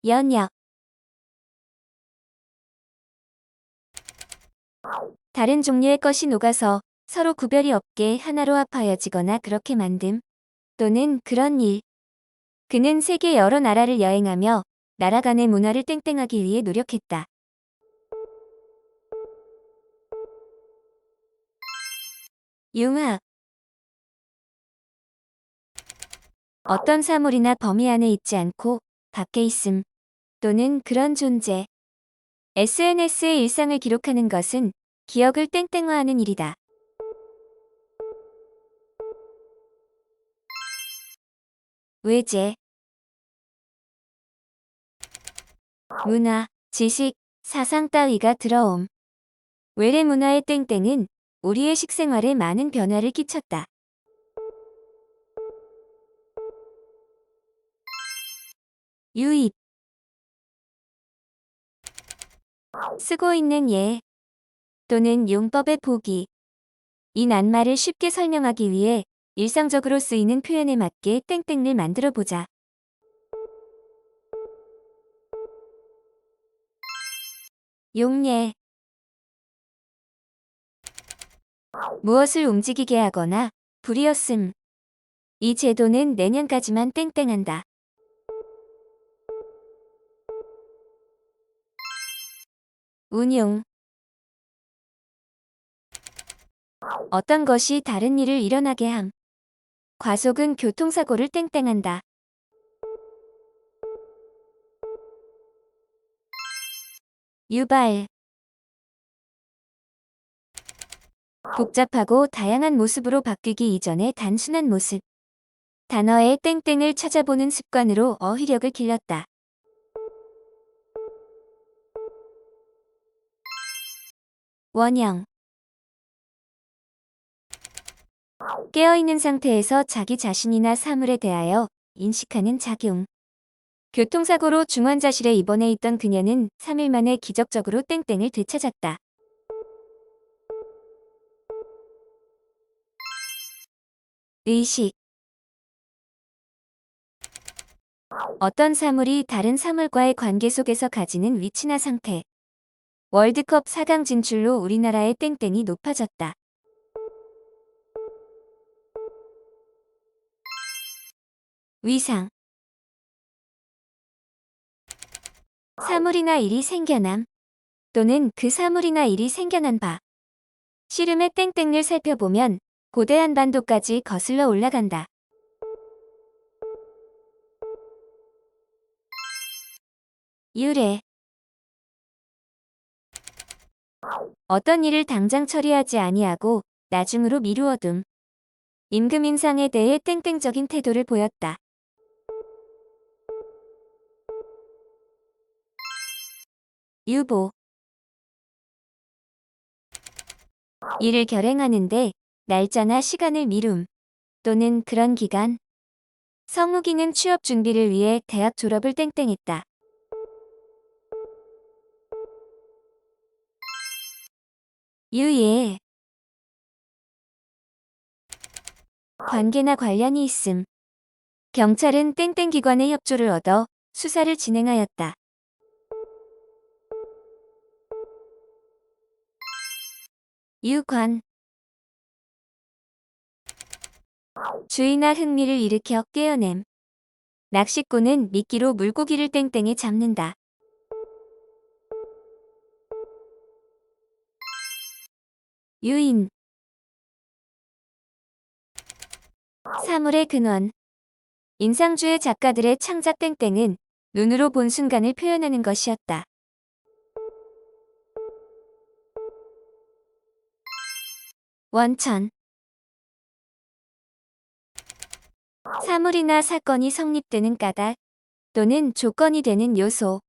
연역. 다른 종류의 것이 녹아서 서로 구별이 없게 하나로 합하여지거나 그렇게 만듦 또는 그런 일. 그는 세계 여러 나라를 여행하며 나라 간의 문화를 땡땡하기 위해 노력했다. 융합. 어떤 사물이나 범위 안에 있지 않고 밖에 있음. 또는 그런 존재. SNS에 일상을 기록하는 것은 기억을 땡땡화하는 일이다. 외제. 문화, 지식, 사상 따위가 들어옴. 외래 문화의 땡땡은 우리의 식생활에 많은 변화를 끼쳤다. 유입. 쓰고 있는 예 또는 용법의 보기. 이 낱말을 쉽게 설명하기 위해 일상적으로 쓰이는 표현에 맞게 땡땡을 만들어 보자. 용례. 무엇을 움직이게 하거나 불이었음. 이 제도는 내년까지만 땡땡한다. 운용. 어떤 것이 다른 일을 일어나게 함. 과속은 교통사고를 땡땡한다. 유발. 복잡하고 다양한 모습으로 바뀌기 이전의 단순한 모습. 단어의 땡땡을 찾아보는 습관으로 어휘력을 길렀다. 원형. 깨어있는 상태에서 자기 자신이나 사물에 대하여 인식하는 작용. 교통사고로 중환자실에 입원해 있던 그녀는 3일 만에 기적적으로 땡땡을 되찾았다. 의식. 어떤 사물이 다른 사물과의 관계 속에서 가지는 위치나 상태. 월드컵 4강 진출로 우리나라의 땡땡이 높아졌다. 위상. 사물이나 일이 생겨남 또는 그 사물이나 일이 생겨난 바. 씨름의 땡땡을 살펴보면 고대한 반도까지 거슬러 올라간다. 유래. 어떤 일을 당장 처리하지 아니하고 나중으로 미루어둠. 임금 인상에 대해 땡땡적인 태도를 보였다. 유보. 일을 결행하는데 날짜나 시간을 미룸 또는 그런 기간. 성욱이는 취업 준비를 위해 대학 졸업을 땡땡했다. 유예. 관계나 관련이 있음. 경찰은 땡땡 기관의 협조를 얻어 수사를 진행하였다. 유관. 주의나 흥미를 일으켜 깨어냄. 낚시꾼은 미끼로 물고기를 땡땡에 잡는다. 유인. 사물의 근원. 인상주의 작가들의 창작 땡땡은 눈으로 본 순간을 표현하는 것이었다. 원천. 사물이나 사건이 성립되는 까닭 또는 조건이 되는 요소.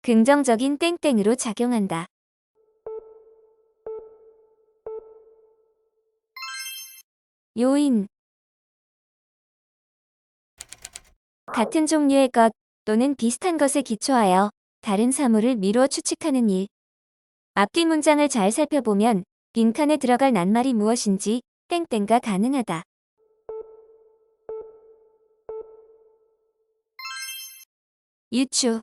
긍정적인 땡땡으로 작용한다. 요인. 같은 종류의 것 또는 비슷한 것에 기초하여 다른 사물을 미루어 추측하는 일. 앞뒤 문장을 잘 살펴보면 빈칸에 들어갈 낱말이 무엇인지 땡땡가 가능하다. 유추.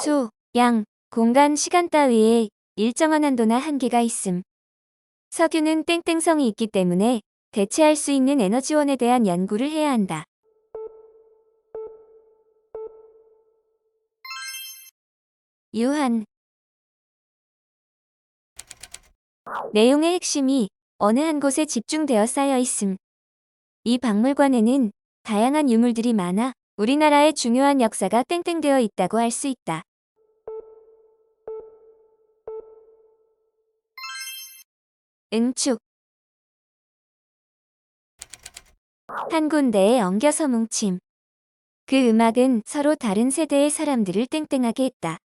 수, 양, 공간, 시간 따위에 일정한 한도나 한계가 있음. 석유는 땡땡성이 있기 때문에 대체할 수 있는 에너지원에 대한 연구를 해야 한다. 유한. 내용의 핵심이 어느 한 곳에 집중되어 쌓여 있음. 이 박물관에는 다양한 유물들이 많아 우리나라의 중요한 역사가 땡땡되어 있다고 할 수 있다. 응축. 한 군데에 엉겨서 뭉침. 그 음악은 서로 다른 세대의 사람들을 땡땡하게 했다.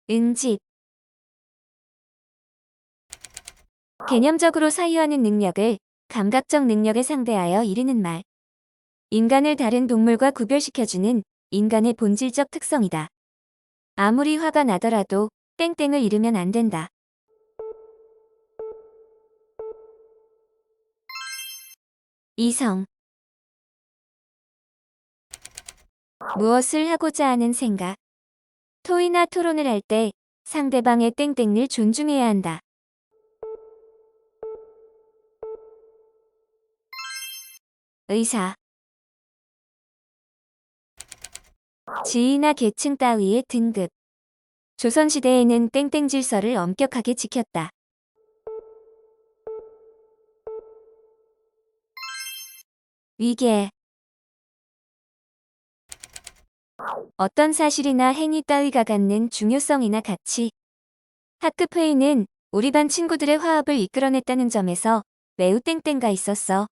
응집. 개념적으로 사유하는 능력을 감각적 능력에 상대하여 이르는 말. 인간을 다른 동물과 구별시켜주는 인간의 본질적 특성이다. 아무리 화가 나더라도 땡땡을 잃으면 안 된다. 이성. 무엇을 하고자 하는 생각. 토의나 토론을 할 때 상대방의 땡땡을 존중해야 한다. 의사. 지위나 계층 따위의 등급. 조선시대에는 땡땡 질서를 엄격하게 지켰다. 위계. 어떤 사실이나 행위 따위가 갖는 중요성이나 가치. 학급 회의는 우리 반 친구들의 화합을 이끌어냈다는 점에서 매우 땡땡가 있었어.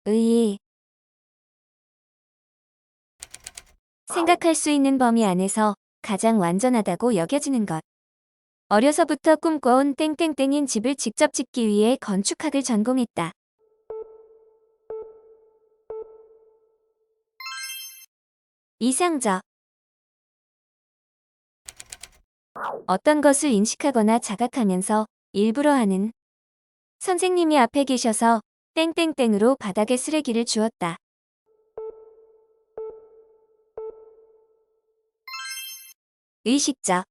의의. 생각할 수 있는 범위 안에서 가장 완전하다고 여겨지는 것. 어려서부터 꿈꿔온 땡땡땡인 집을 직접 짓기 위해 건축학을 전공했다. 이상적. 어떤 것을 인식하거나 자각하면서 일부러 하는. 선생님이 앞에 계셔서 땡땡땡으로 바닥에 쓰레기를 주었다. 의식적.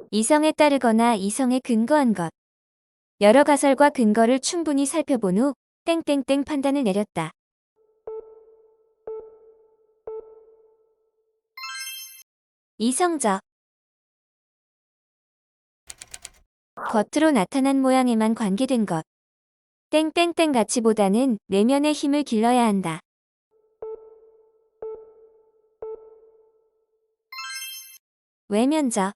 이성에 따르거나 이성에 근거한 것. 여러 가설과 근거를 충분히 살펴본 후 땡땡땡 판단을 내렸다. 이성적. 겉으로 나타난 모양에만 관계된 것. 땡땡땡 가치보다는 내면의 힘을 길러야 한다. 외면적.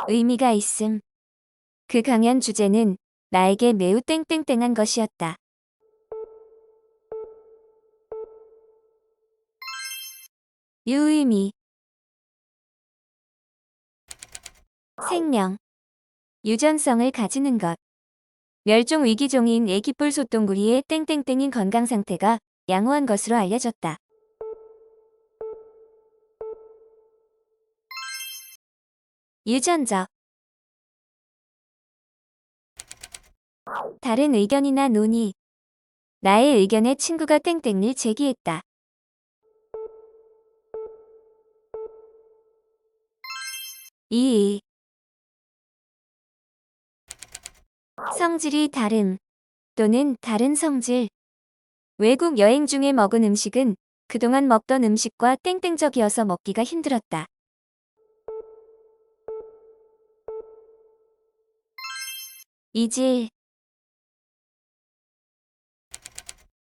의미가 있음. 그 강연 주제는 나에게 매우 땡땡땡한 것이었다. 유의미. 생명. 유전성을 가지는 것. 멸종 위기종인 애기뿔 소똥구리의 땡땡땡인 건강 상태가 양호한 것으로 알려졌다. 유전적. 다른 의견이나 논의. 나의 의견에 친구가 땡땡을 제기했다. 이의. 성질이 다름 또는 다른 성질. 외국 여행 중에 먹은 음식은 그동안 먹던 음식과 땡땡적이어서 먹기가 힘들었다. 이질.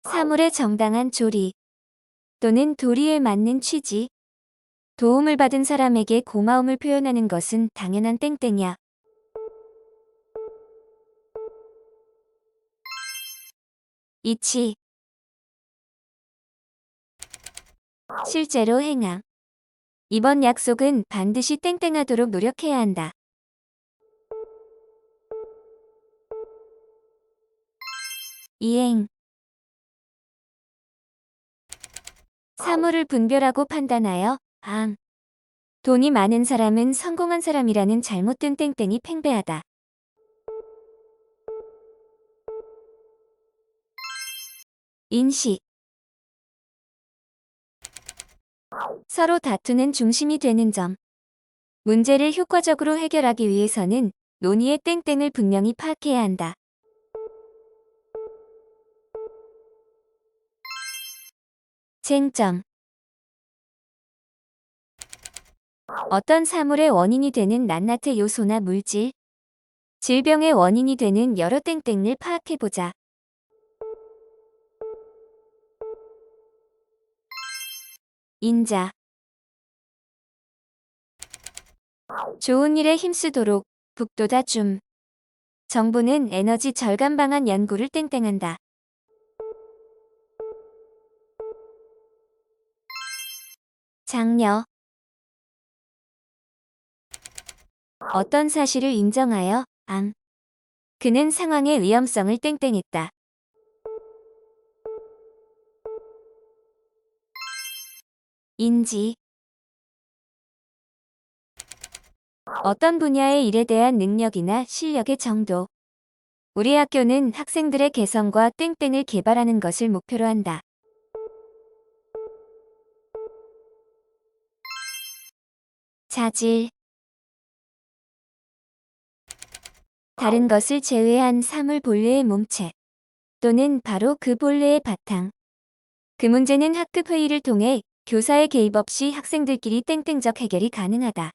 사물의 정당한 조리 또는 도리에 맞는 취지. 도움을 받은 사람에게 고마움을 표현하는 것은 당연한 땡땡이야. 이치. 실제로 행함. 이번 약속은 반드시 땡땡하도록 노력해야 한다. 이행. 사물을 분별하고 판단하여 암. 돈이 많은 사람은 성공한 사람이라는 잘못된 땡땡이 팽배하다. 인식. 서로 다투는 중심이 되는 점. 문제를 효과적으로 해결하기 위해서는 논의의 땡땡을 분명히 파악해야 한다. 쟁점. 어떤 사물의 원인이 되는 낱낱의 요소나 물질, 질병의 원인이 되는 여러 땡땡을 파악해보자. 인자. 좋은 일에 힘쓰도록 북돋아 줌. 정부는 에너지 절감 방안 연구를 땡땡한다. 장려. 어떤 사실을 인정하여 그는 상황의 위험성을 땡땡했다. 인지. 어떤 분야의 일에 대한 능력이나 실력의 정도. 우리 학교는 학생들의 개성과 땡땡을 개발하는 것을 목표로 한다. 자질. 다른 것을 제외한 사물 본래의 몸체 또는 바로 그 본래의 바탕. 그 문제는 학급 회의를 통해 교사의 개입 없이 학생들끼리 땡땡적 해결이 가능하다.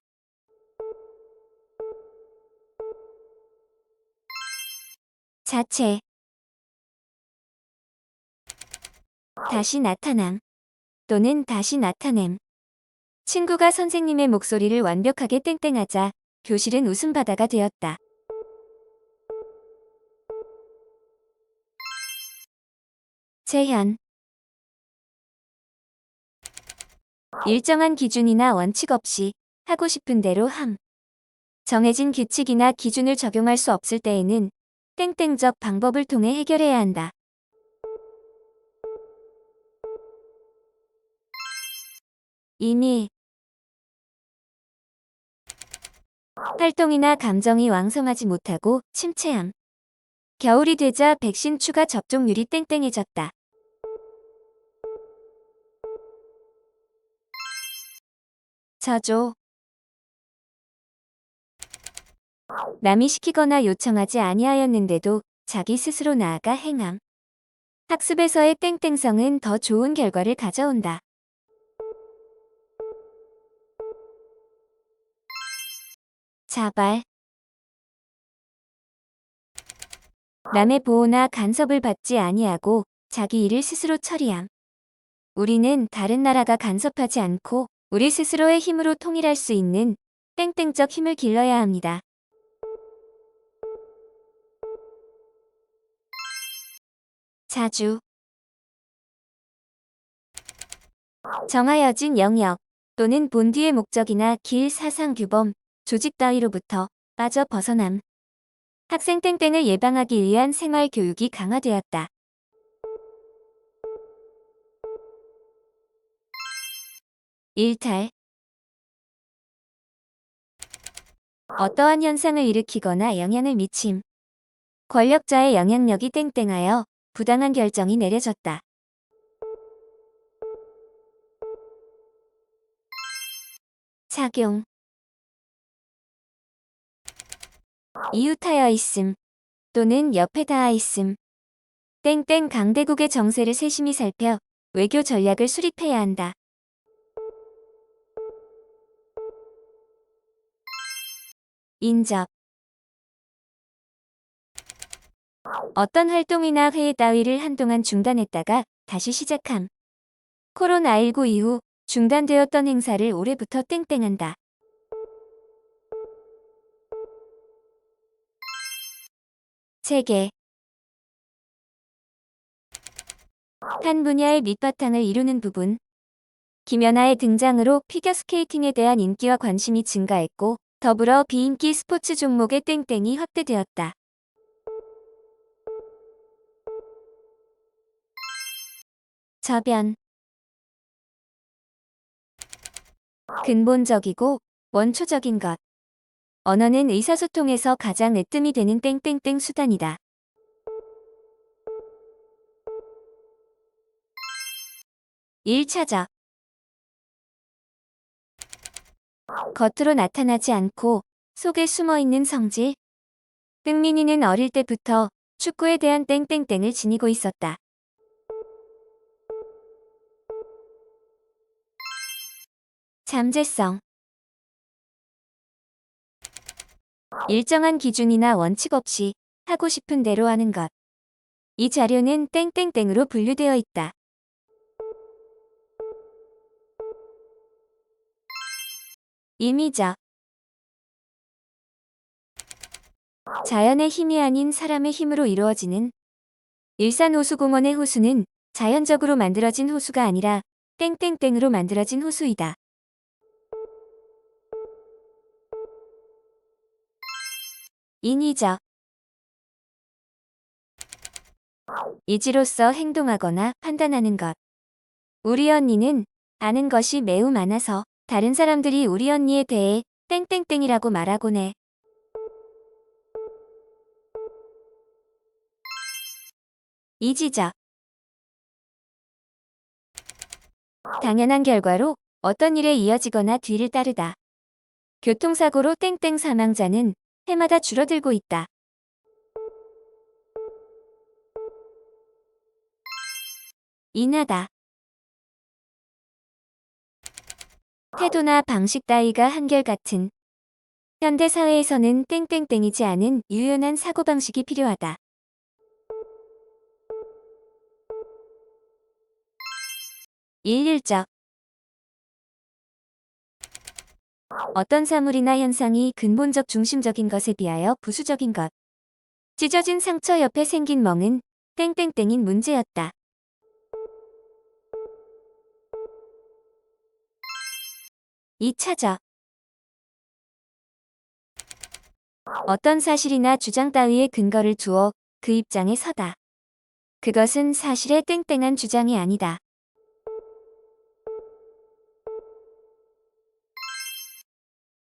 자체. 다시 나타남 또는 다시 나타냄. 친구가 선생님의 목소리를 완벽하게 땡땡하자 교실은 웃음바다가 되었다. 재현. 일정한 기준이나 원칙 없이 하고 싶은 대로 함. 정해진 규칙이나 기준을 적용할 수 없을 때에는 땡땡적 방법을 통해 해결해야 한다. 이미. 활동이나 감정이 왕성하지 못하고 침체함. 겨울이 되자 백신 추가 접종률이 땡땡해졌다. 저조. 남이 시키거나 요청하지 아니하였는데도 자기 스스로 나아가 행함. 학습에서의 땡땡성은 더 좋은 결과를 가져온다. 자발. 남의 보호나 간섭을 받지 아니하고 자기 일을 스스로 처리함. 우리는 다른 나라가 간섭하지 않고 우리 스스로의 힘으로 통일할 수 있는 땡땡적 힘을 길러야 합니다. 자주. 정하여진 영역 또는 본디의 목적이나 길 사상 규범, 조직 따위로부터 빠져 벗어남. 학생 땡땡을 예방하기 위한 생활 교육이 강화되었다. 일탈. 어떠한 현상을 일으키거나 영향을 미침. 권력자의 영향력이 땡땡하여 부당한 결정이 내려졌다. 작용. 이웃하여 있음 또는 옆에 닿아 있음. 땡땡 강대국의 정세를 세심히 살펴 외교 전략을 수립해야 한다. 인접. 어떤 활동이나 회의 따위를 한동안 중단했다가 다시 시작함. 코로나19 이후 중단되었던 행사를 올해부터 땡땡한다. 체계. 한 분야의 밑바탕을 이루는 부분. 김연아의 등장으로 피겨스케이팅에 대한 인기와 관심이 증가했고 더불어 비인기 스포츠 종목의 땡땡이 확대되었다. 저변. 근본적이고 원초적인 것. 언어는 의사소통에서 가장 으뜸이 되는 땡땡땡 수단이다. 1차적. 겉으로 나타나지 않고 속에 숨어있는 성질. 흥민이는 어릴 때부터 축구에 대한 땡땡땡을 지니고 있었다. 잠재성. 일정한 기준이나 원칙 없이 하고 싶은 대로 하는 것. 이 자료는 땡땡땡으로 분류되어 있다. 임의적. 자연의 힘이 아닌 사람의 힘으로 이루어지는. 일산호수공원의 호수는 자연적으로 만들어진 호수가 아니라 땡땡땡으로 만들어진 호수이다. 인위적. 이지로서 행동하거나 판단하는 것. 우리 언니는 아는 것이 매우 많아서 다른 사람들이 우리 언니에 대해 땡땡땡이라고 말하곤 해. 이지적. 당연한 결과로 어떤 일에 이어지거나 뒤를 따르다. 교통사고로 땡땡 사망자는 해마다 줄어들고 있다. 인하다. 태도나 방식 따위가 한결같은. 현대 사회에서는 땡땡땡이지 않은 유연한 사고방식이 필요하다. 일률적. 어떤 사물이나 현상이 근본적 중심적인 것에 비하여 부수적인 것. 찢어진 상처 옆에 생긴 멍은 땡땡땡인 문제였다. 이차적. 어떤 사실이나 주장 따위에 근거를 두어 그 입장에 서다. 그것은 사실의 땡땡한 주장이 아니다.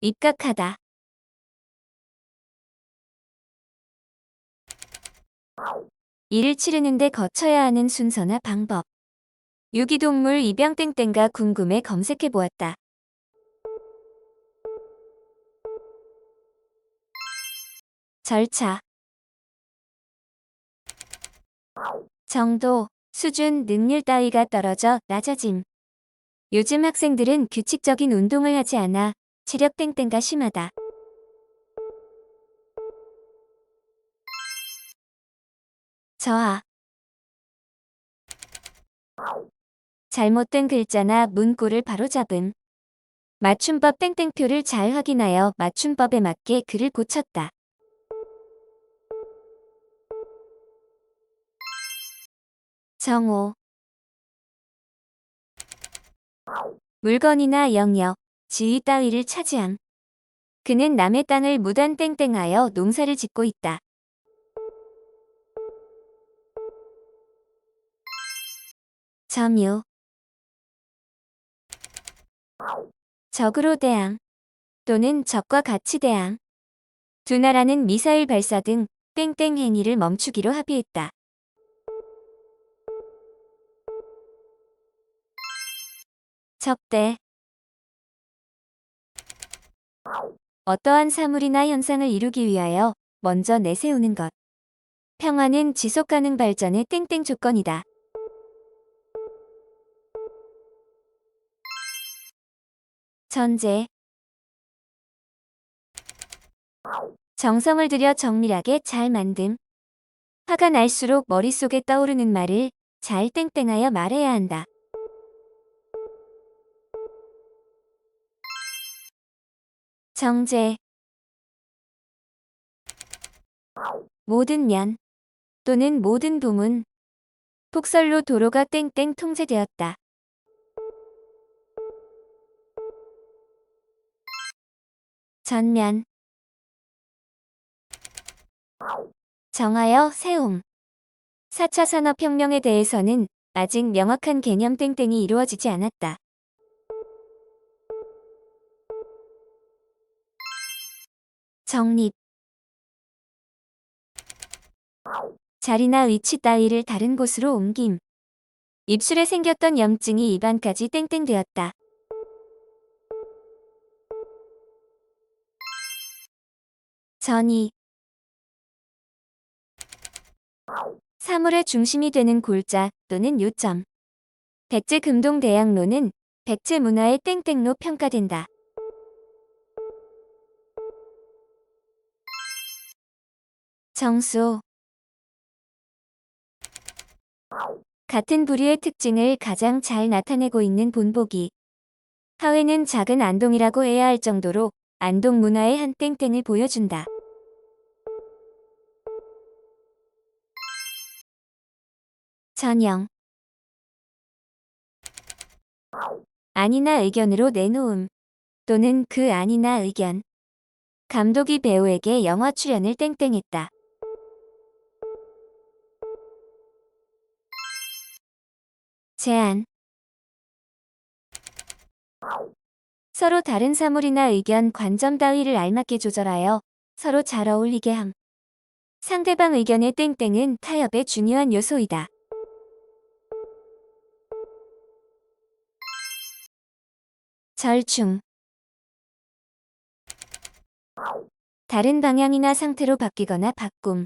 입각하다. 이를 치르는데 거쳐야 하는 순서나 방법. 유기동물 입양 땡땡가 궁금해 검색해 보았다. 절차. 정도, 수준, 능률 따위가 떨어져 낮아짐. 요즘 학생들은 규칙적인 운동을 하지 않아 체력 땡땡가 심하다. 저하. 잘못된 글자나 문구를 바로잡음. 맞춤법 땡땡표를 잘 확인하여 맞춤법에 맞게 글을 고쳤다. 정오. 물건이나 영역, 지위 따위를 차지함. 그는 남의 땅을 무단 땡땡하여 농사를 짓고 있다. 점유. 적으로 대항 또는 적과 같이 대항. 두 나라는 미사일 발사 등 땡땡 행위를 멈추기로 합의했다. 적대. 어떠한 사물이나 현상을 이루기 위하여 먼저 내세우는 것. 평화는 지속가능 발전의 땡땡 조건이다. 전제. 정성을 들여 정밀하게 잘 만듦. 화가 날수록 머릿속에 떠오르는 말을 잘 땡땡하여 말해야 한다. 정제. 모든 면 또는 모든 부문. 폭설로 도로가 땡땡 통제되었다. 전면. 정하여 세움. 4차 산업혁명에 대해서는 아직 명확한 개념 땡땡이 이루어지지 않았다. 정립. 자리나 위치 따위를 다른 곳으로 옮김. 입술에 생겼던 염증이 입안까지 땡땡되었다. 전이. 사물의 중심이 되는 골자 또는 요점. 백제 금동 대학로는 백제 문화의 땡땡로 평가된다. 정수. 같은 부류의 특징을 가장 잘 나타내고 있는 본보기. 하회는 작은 안동이라고 해야 할 정도로 안동 문화의 한 땡땡을 보여준다. 전형. 아니나 의견으로 내놓음 또는 그 아니나 의견. 감독이 배우에게 영화 출연을 땡땡했다. 제안. 서로 다른 사물이나 의견, 관점 따위를 알맞게 조절하여 서로 잘 어울리게 함. 상대방 의견의 땡땡은 타협의 중요한 요소이다. 절충. 다른 방향이나 상태로 바뀌거나 바꿈.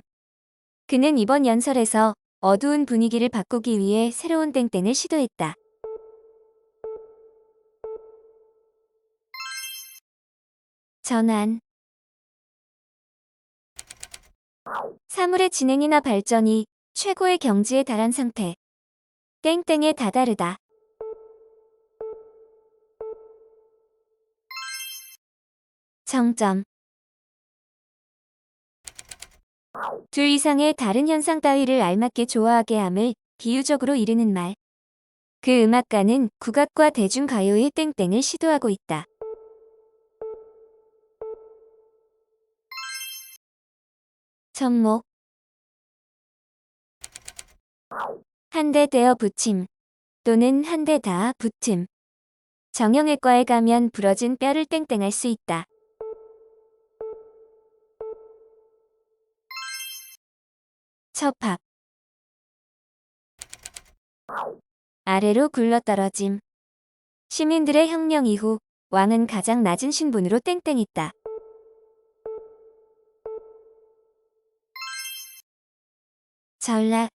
그는 이번 연설에서 어두운 분위기를 바꾸기 위해 새로운 땡땡을 시도했다. 전환. 사물의 진행이나 발전이 최고의 경지에 달한 상태. 땡땡에 다다르다. 정점. 둘 이상의 다른 현상 따위를 알맞게 조화하게 함을 비유적으로 이르는 말. 그 음악가는 국악과 대중가요의 땡땡을 시도하고 있다. 접목. 한 대 떼어 붙임 또는 한 대 닿아 붙음. 정형외과에 가면 부러진 뼈를 땡땡할 수 있다. 첩합. 아래로 굴러떨어짐. 시민들의 혁명 이후 왕은 가장 낮은 신분으로 땡땡했다. 전락.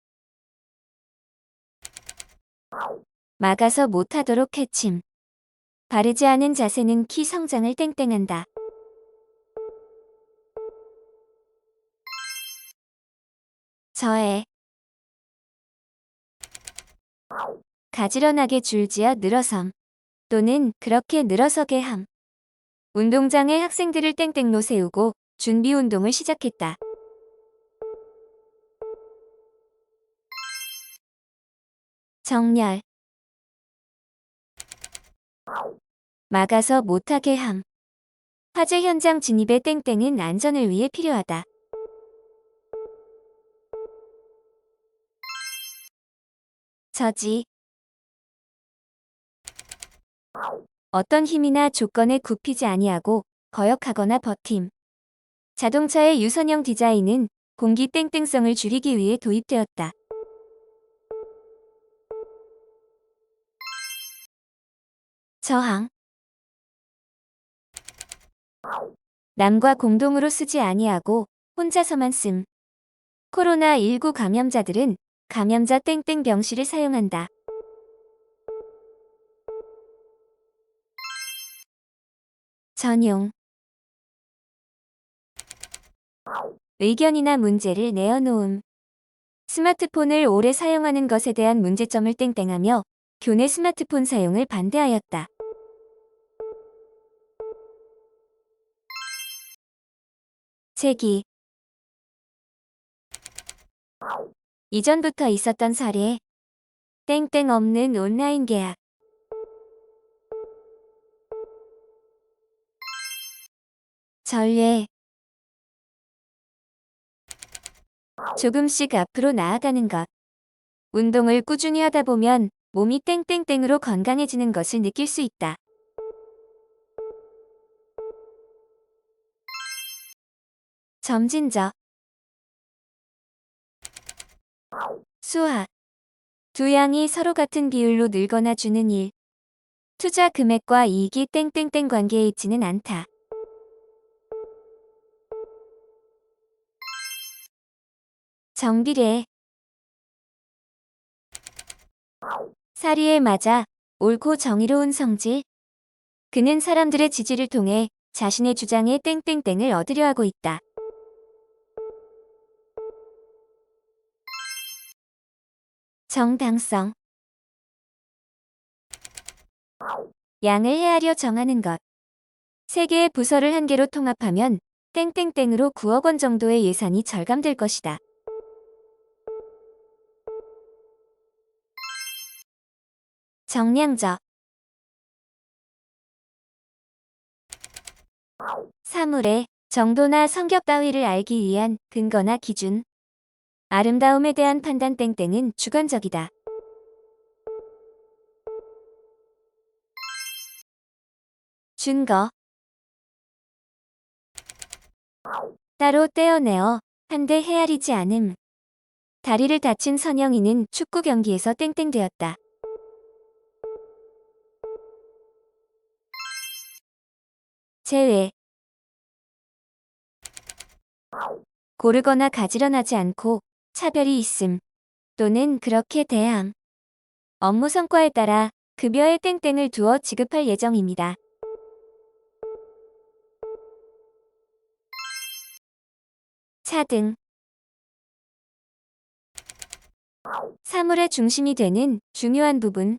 막아서 못하도록 해침. 바르지 않은 자세는 키 성장을 땡땡한다. 저해. 가지런하게 줄지어 늘어섬 또는 그렇게 늘어서게 함. 운동장에 학생들을 땡땡로 세우고 준비 운동을 시작했다. 정렬. 막아서 못하게 함. 화재 현장 진입의 땡땡은 안전을 위해 필요하다. 저지. 어떤 힘이나 조건에 굽히지 아니하고 거역하거나 버팀. 자동차의 유선형 디자인은 공기 땡땡성을 줄이기 위해 도입되었다. 저항. 남과 공동으로 쓰지 아니하고 혼자서만 씀. 코로나19 감염자들은 감염자 땡땡 병실을 사용한다. 전용. 의견이나 문제를 내어놓음. 스마트폰을 오래 사용하는 것에 대한 문제점을 땡땡하며 교내 스마트폰 사용을 반대하였다. 제기. 이전부터 있었던 사례. 땡땡 없는 온라인 계약. 전례. 조금씩 앞으로 나아가는 것. 운동을 꾸준히 하다 보면 몸이 땡땡땡으로 건강해지는 것을 느낄 수 있다. 점진적. 수학. 두 양이 서로 같은 비율로 늘거나 주는 일. 투자 금액과 이익이 땡땡땡 관계에 있지는 않다. 정비례. 사리에 맞아 옳고 정의로운 성질. 그는 사람들의 지지를 통해 자신의 주장에 땡땡땡을 얻으려 하고 있다. 정당성. 양을 헤아려 정하는 것. 세 개의 부서를 한 개로 통합하면 땡땡땡으로 9억 원 정도의 예산이 절감될 것이다. 정량적. 사물의 정도나 성격 따위를 알기 위한 근거나 기준. 아름다움에 대한 판단 땡땡은 주관적이다. 준거. 따로 떼어내어 한데 헤아리지 않음. 다리를 다친 선영이는 축구 경기에서 땡땡되었다. 제외. 고르거나 가지런하지 않고 차별이 있음 또는 그렇게 대함. 업무 성과에 따라 급여에 땡땡을 두어 지급할 예정입니다. 차등. 사물의 중심이 되는 중요한 부분.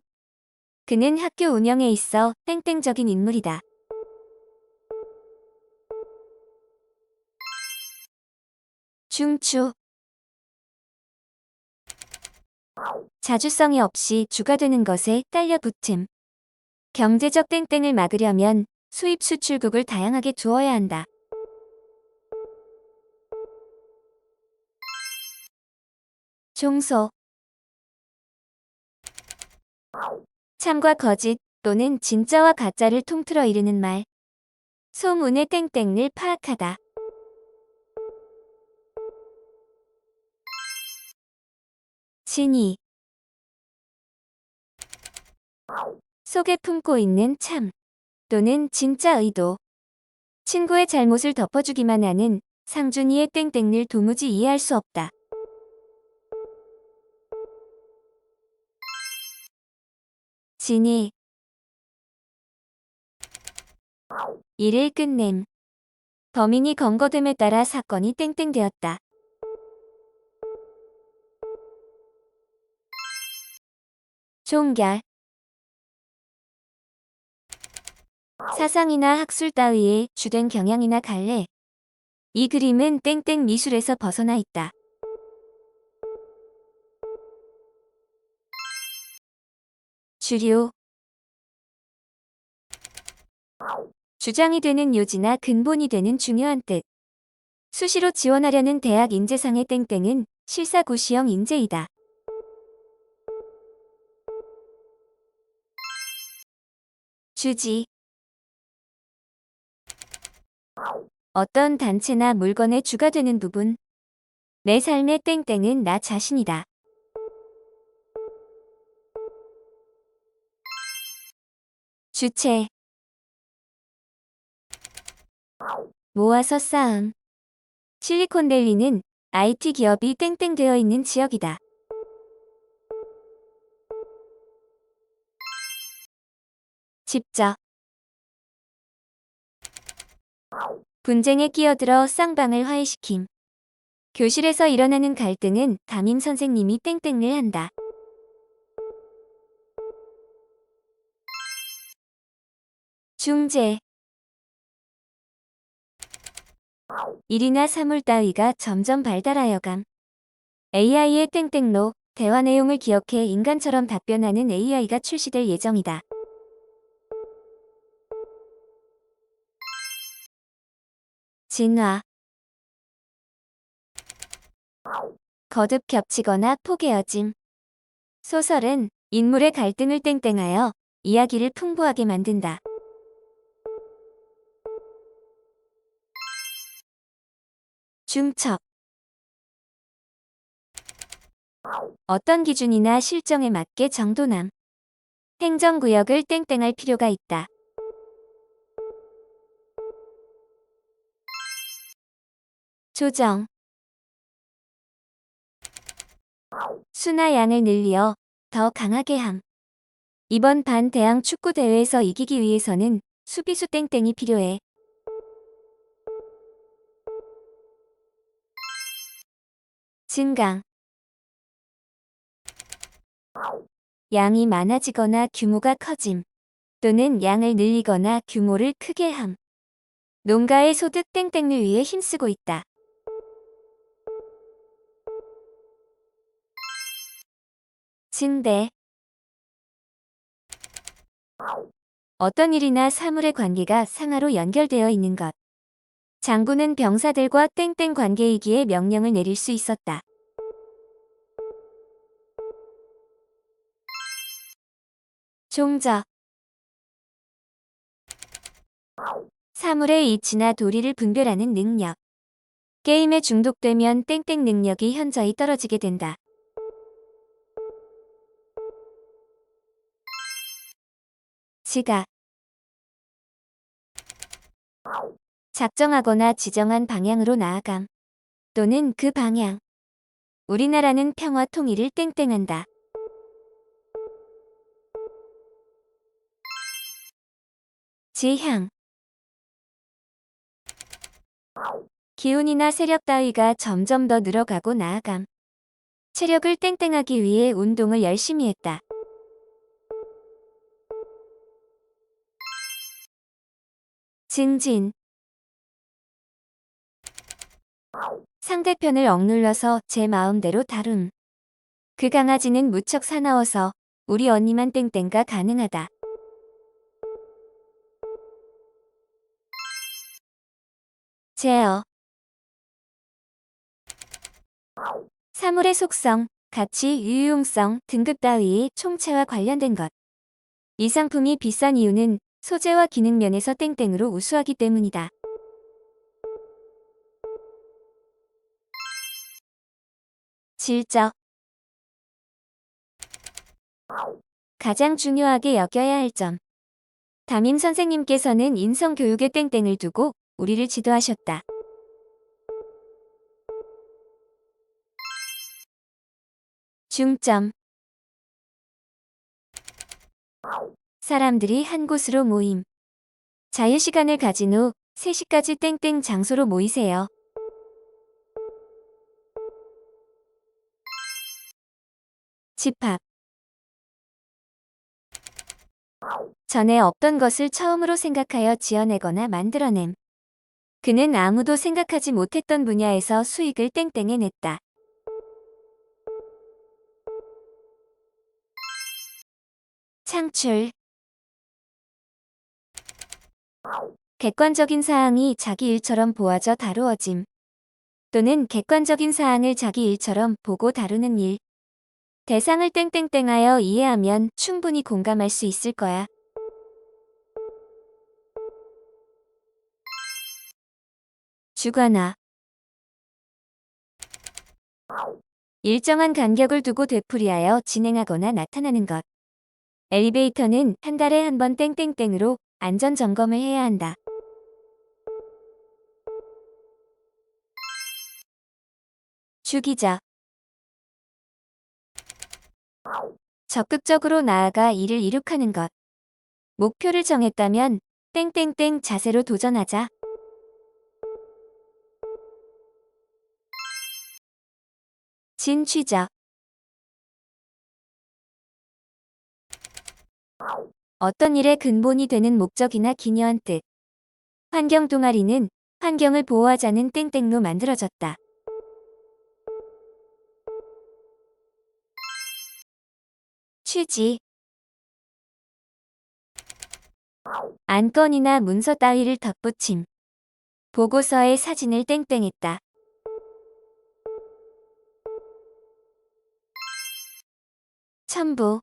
그는 학교 운영에 있어 땡땡적인 인물이다. 중추. 자주성이 없이 주가 되는 것에 딸려 붙음. 경제적 땡땡을 막으려면 수입 수출국을 다양하게 두어야 한다. 종소. 참과 거짓 또는 진짜와 가짜를 통틀어 이르는 말. 소문의 땡땡을 파악하다. 진위. 속에 품고 있는 참 또는 진짜 의도. 친구의 잘못을 덮어주기만 하는 상준이의 땡땡을 도무지 이해할 수 없다. 진위. 일을 끝냄. 범인이 검거됨에 따라 사건이 땡땡되었다. 종결. 사상이나 학술 따위의 주된 경향이나 갈래. 이 그림은 땡땡 미술에서 벗어나 있다. 주류. 주장이 되는 요지나 근본이 되는 중요한 뜻. 수시로 지원하려는 대학 인재상의 땡땡은 실사구시형 인재이다. 주지. 어떤 단체나 물건의 주가 되는 부분. 내 삶의 땡땡은 나 자신이다. 주체. 모아서 쌓음. 실리콘밸리는 IT 기업이 땡땡되어 있는 지역이다. 직접. 분쟁에 끼어들어 쌍방을 화해시킴. 교실에서 일어나는 갈등은 담임 선생님이 땡땡을 한다. 중재. 일이나 사물 따위가 점점 발달하여감. AI의 땡땡로, 대화 내용을 기억해 인간처럼 답변하는 AI가 출시될 예정이다. 진화. 거듭 겹치거나 포개어짐. 소설은 인물의 갈등을 땡땡하여 이야기를 풍부하게 만든다. 중첩. 어떤 기준이나 실정에 맞게 정도남. 행정구역을 땡땡할 필요가 있다. 조정. 수나 양을 늘려 더 강하게 함. 이번 반대항 축구 대회에서 이기기 위해서는 수비수 땡땡이 필요해. 증강. 양이 많아지거나 규모가 커짐. 또는 양을 늘리거나 규모를 크게 함. 농가의 소득 땡땡을 위해 힘쓰고 있다. 증대. 어떤 일이나 사물의 관계가 상하로 연결되어 있는 것. 장군은 병사들과 땡땡 관계이기에 명령을 내릴 수 있었다. 종적. 사물의 이치나 도리를 분별하는 능력. 게임에 중독되면 땡땡 능력이 현저히 떨어지게 된다. 지각. 작정하거나 지정한 방향으로 나아감. 또는 그 방향. 우리나라는 평화 통일을 땡땡한다. 지향. 기운이나 세력 따위가 점점 더 늘어가고 나아감. 체력을 땡땡하기 위해 운동을 열심히 했다. 증진. 상대편을 억눌러서 제 마음대로 다룸. 그 강아지는 무척 사나워서 우리 언니만 땡땡가 가능하다. 제어. 사물의 속성, 가치, 유용성, 등급 따위의 총체와 관련된 것. 이 상품이 비싼 이유는 소재와 기능 면에서 땡땡으로 우수하기 때문이다. 질적. 가장 중요하게 여겨야 할 점. 담임 선생님께서는 인성 교육에 땡땡을 두고 우리를 지도하셨다. 중점. 사람들이 한 곳으로 모임. 자유시간을 가진 후 3시까지 땡땡 장소로 모이세요. 집합. 전에 없던 것을 처음으로 생각하여 지어내거나 만들어냄. 그는 아무도 생각하지 못했던 분야에서 수익을 땡땡해냈다. 창출. 객관적인 사항이 자기 일처럼 보아져 다루어짐. 또는 객관적인 사항을 자기 일처럼 보고 다루는 일. 대상을 땡땡땡하여 이해하면 충분히 공감할 수 있을 거야. 주관화. 일정한 간격을 두고 되풀이하여 진행하거나 나타나는 것. 엘리베이터는 한 달에 한 번 땡땡땡으로 안전 점검을 해야 한다. 주기적. 적극적으로 나아가 일을 이룩하는 것. 목표를 정했다면 땡땡땡 자세로 도전하자. 진취적. 어떤 일의 근본이 되는 목적이나 기여한 뜻. 환경 동아리는 환경을 보호하자는 땡땡로 만들어졌다. 취지. 안건이나 문서 따위를 덧붙임. 보고서에 사진을 땡땡했다. 첨부.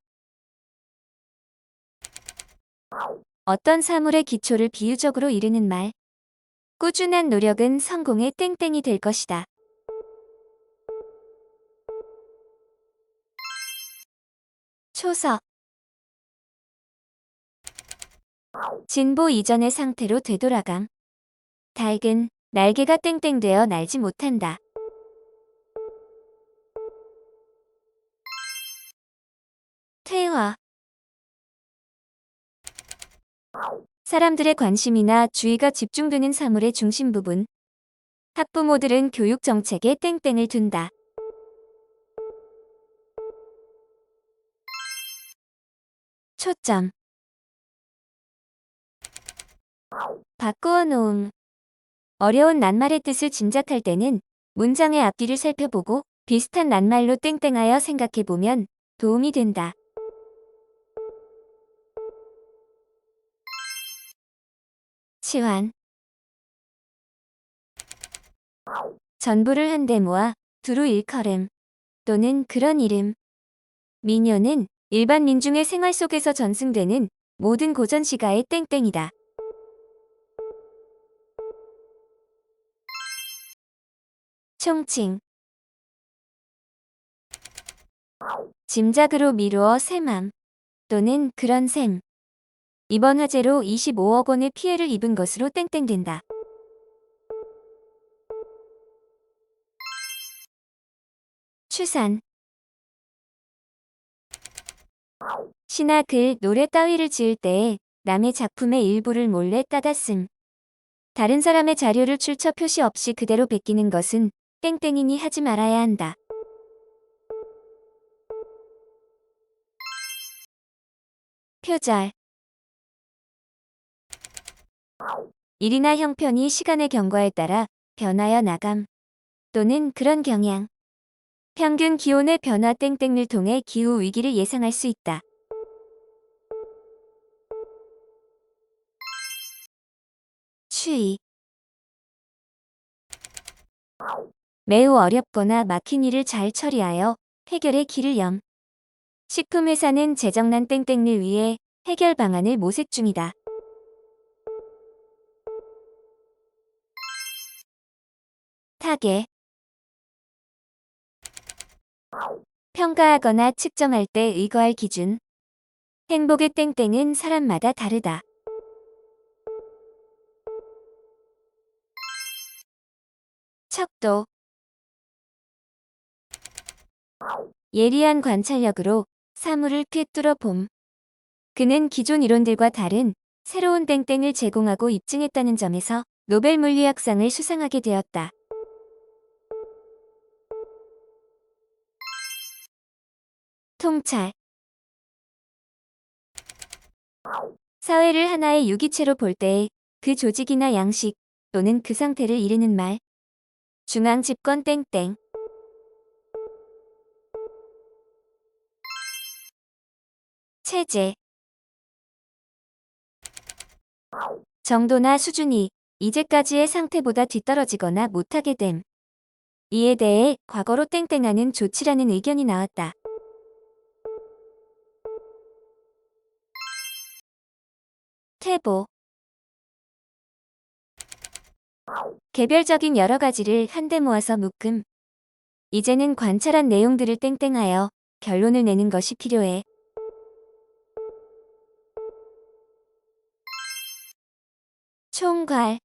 어떤 사물의 기초를 비유적으로 이르는 말. 꾸준한 노력은 성공의 땡땡이 될 것이다. 초석. 진보 이전의 상태로 되돌아감. 닭은 날개가 땡땡되어 날지 못한다. 퇴화. 사람들의 관심이나 주의가 집중되는 사물의 중심 부분. 학부모들은 교육 정책에 땡땡을 둔다. 초점. 바꾸어 놓음. 어려운 낱말의 뜻을 짐작할 때는 문장의 앞뒤를 살펴보고 비슷한 낱말로 땡땡하여 생각해보면 도움이 된다. 치환. 전부를 한데 모아 두루 일컬음 또는 그런 이름. 민요는 일반 민중의 생활 속에서 전승되는 모든 고전시가의 땡땡이다. 총칭. 짐작으로 미루어 셈함 또는 그런 셈. 이번 화재로 25억 원의 피해를 입은 것으로 땡땡된다. 추산. 시나 글, 노래 따위를 지을 때에 남의 작품의 일부를 몰래 따다 쓴. 다른 사람의 자료를 출처 표시 없이 그대로 베끼는 것은 땡땡이니 하지 말아야 한다. 표절. 일이나 형편이 시간의 경과에 따라 변하여 나감 또는 그런 경향. 평균 기온의 변화 땡땡을 통해 기후 위기를 예상할 수 있다. 추이. 매우 어렵거나 막힌 일을 잘 처리하여 해결의 길을 염. 식품회사는 재정난 땡땡을 위해 해결 방안을 모색 중이다. 타겟. 평가하거나 측정할 때 의거할 기준. 행복의 땡땡은 사람마다 다르다. 척도. 예리한 관찰력으로 사물을 꿰뚫어 봄. 그는 기존 이론들과 다른 새로운 땡땡을 제공하고 입증했다는 점에서 노벨 물리학상을 수상하게 되었다. 통찰. 사회를 하나의 유기체로 볼 때에 그 조직이나 양식 또는 그 상태를 이르는 말. 중앙 집권 땡땡. 체제. 정도나 수준이 이제까지의 상태보다 뒤떨어지거나 못하게 됨. 이에 대해 과거로 땡땡하는 조치라는 의견이 나왔다. 퇴보. 개별적인 여러 가지를 한데 모아서 묶음. 이제는 관찰한 내용들을 땡땡하여 결론을 내는 것이 필요해. 총괄.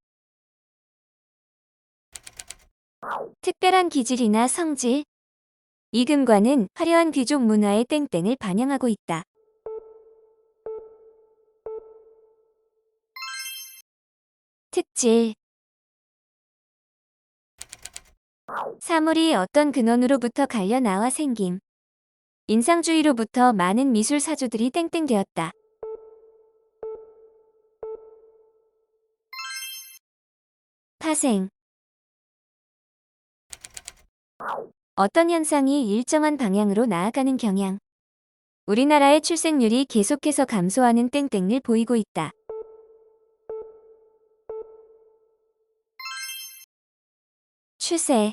특별한 기질이나 성질. 이금관은 화려한 귀족 문화의 땡땡을 반영하고 있다. 특질. 사물이 어떤 근원으로부터 갈려 나와 생김. 인상주의로부터 많은 미술 사조들이 땡땡되었다. 파생. 어떤 현상이 일정한 방향으로 나아가는 경향. 우리나라의 출생률이 계속해서 감소하는 땡땡을 보이고 있다. 추세.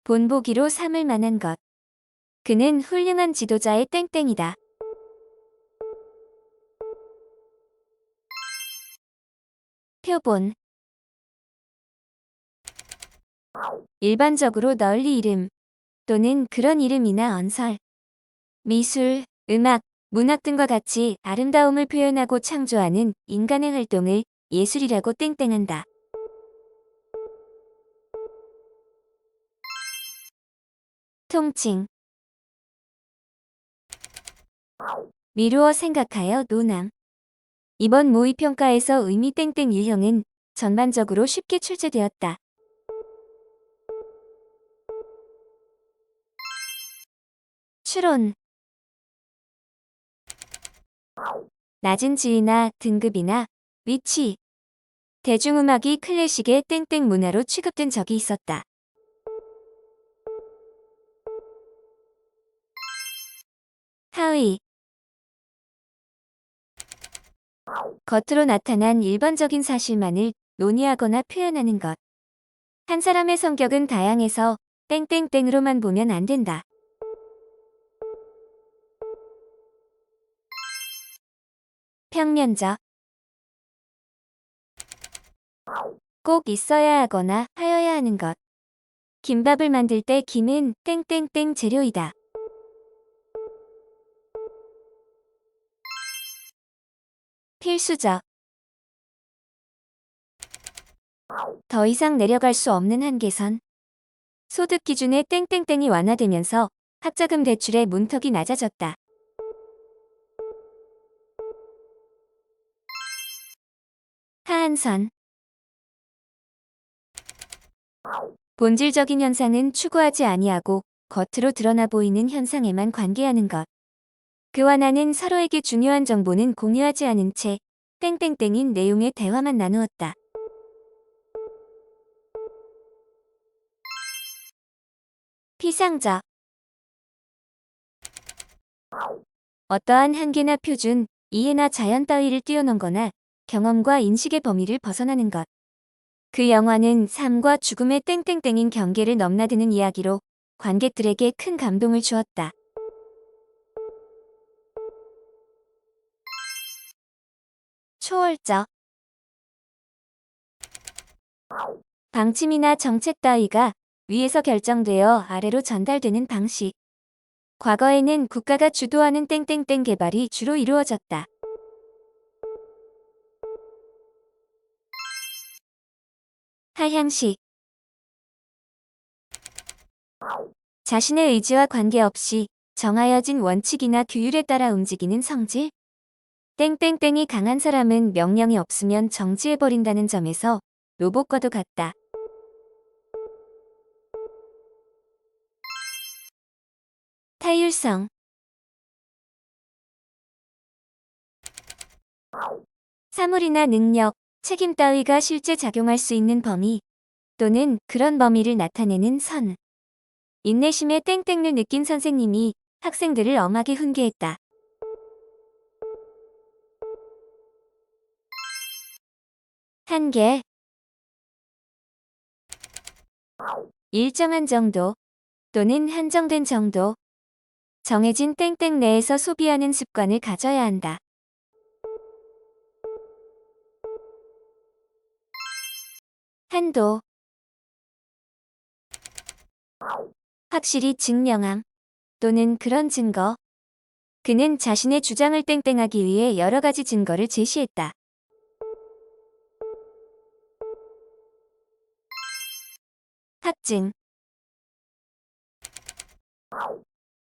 본보기로 삼을 만한 것. 그는 훌륭한 지도자의 땡땡이다. 표본. 일반적으로 널리 이름. 또는 그런 이름이나 언설, 미술, 음악, 문학 등과 같이 아름다움을 표현하고 창조하는 인간의 활동을 예술이라고 땡땡한다. 통칭. 미루어 생각하여 논함. 이번 모의평가에서 의미 땡땡 유형은 전반적으로 쉽게 출제되었다. 추론. 낮은 지위나 등급이나 위치. 대중음악이 클래식의 땡땡 문화로 취급된 적이 있었다. 하의. 겉으로 나타난 일반적인 사실만을 논의하거나 표현하는 것. 한 사람의 성격은 다양해서 땡땡땡으로만 보면 안 된다. 평면적. 꼭 있어야 하거나 하여야 하는 것. 김밥을 만들 때 김은 땡땡땡 재료이다. 필수적. 더 이상 내려갈 수 없는 한계선. 소득 기준의 땡땡땡이 완화되면서 학자금 대출의 문턱이 낮아졌다. 하한선. 본질적인 현상은 추구하지 아니하고 겉으로 드러나 보이는 현상에만 관계하는 것. 그와 나는 서로에게 중요한 정보는 공유하지 않은 채 땡땡땡인 내용의 대화만 나누었다. 피상적. 어떠한 한계나 표준, 이해나 자연 따위를 뛰어넘거나 경험과 인식의 범위를 벗어나는 것. 그 영화는 삶과 죽음의 땡땡땡인 경계를 넘나드는 이야기로 관객들에게 큰 감동을 주었다. 초월적. 방침이나 정책 따위가 위에서 결정되어 아래로 전달되는 방식. 과거에는 국가가 주도하는 땡땡땡 개발이 주로 이루어졌다. 하향식. 자신의 의지와 관계없이 정하여진 원칙이나 규율에 따라 움직이는 성질. 땡땡땡이 강한 사람은 명령이 없으면 정지해버린다는 점에서 로봇과도 같다. 타율성. 사물이나 능력, 책임 따위가 실제 작용할 수 있는 범위 또는 그런 범위를 나타내는 선. 인내심의 땡땡을 느낀 선생님이 학생들을 엄하게 훈계했다. 한계. 일정한 정도 또는 한정된 정도. 정해진 땡땡 내에서 소비하는 습관을 가져야 한다. 한도. 확실히 증명함 또는 그런 증거. 그는 자신의 주장을 땡땡하기 위해 여러 가지 증거를 제시했다. 합증.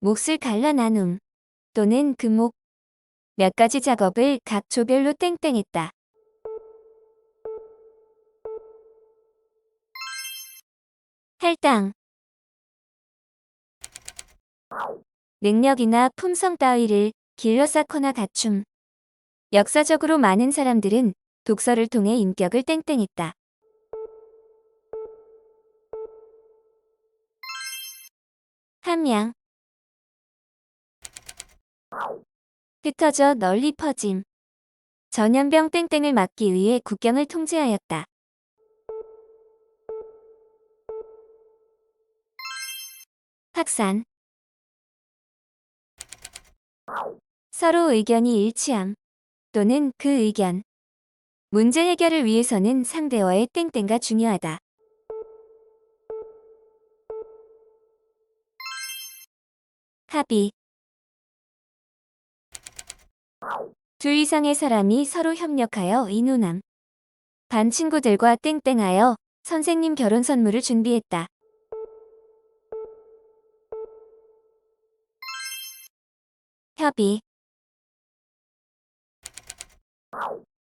몫을 갈라 나눔 또는 금목. 몇 가지 작업을 각 조별로 땡땡했다. 할당. 능력이나 품성 따위를 길러 쌓거나 갖춤. 역사적으로 많은 사람들은 독서를 통해 인격을 땡땡했다. 함양. 흩어져 널리 퍼짐. 전염병 땡땡을 막기 위해 국경을 통제하였다. 확산. 서로 의견이 일치함 또는 그 의견. 문제 해결을 위해서는 상대와의 땡땡가 중요하다. 합의. 둘 이상의 사람이 서로 협력하여 의논함. 반 친구들과 땡땡하여 선생님 결혼 선물을 준비했다. 협의.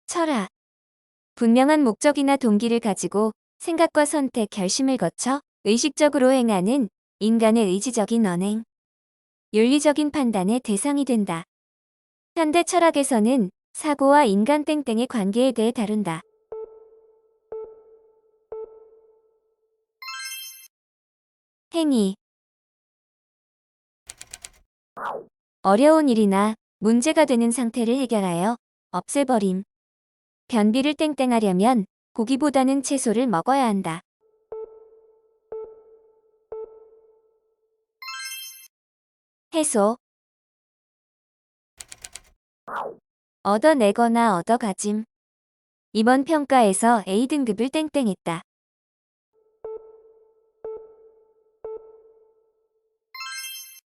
철학. 분명한 목적이나 동기를 가지고 생각과 선택, 결심을 거쳐 의식적으로 행하는 인간의 의지적인 언행, 윤리적인 판단의 대상이 된다. 현대 철학에서는 사고와 인간 땡땡의 관계에 대해 다룬다. 행위. 어려운 일이나 문제가 되는 상태를 해결하여 없애버림. 변비를 땡땡하려면 고기보다는 채소를 먹어야 한다. 해소. 얻어내거나 얻어가짐. 이번 평가에서 A등급을 땡땡했다.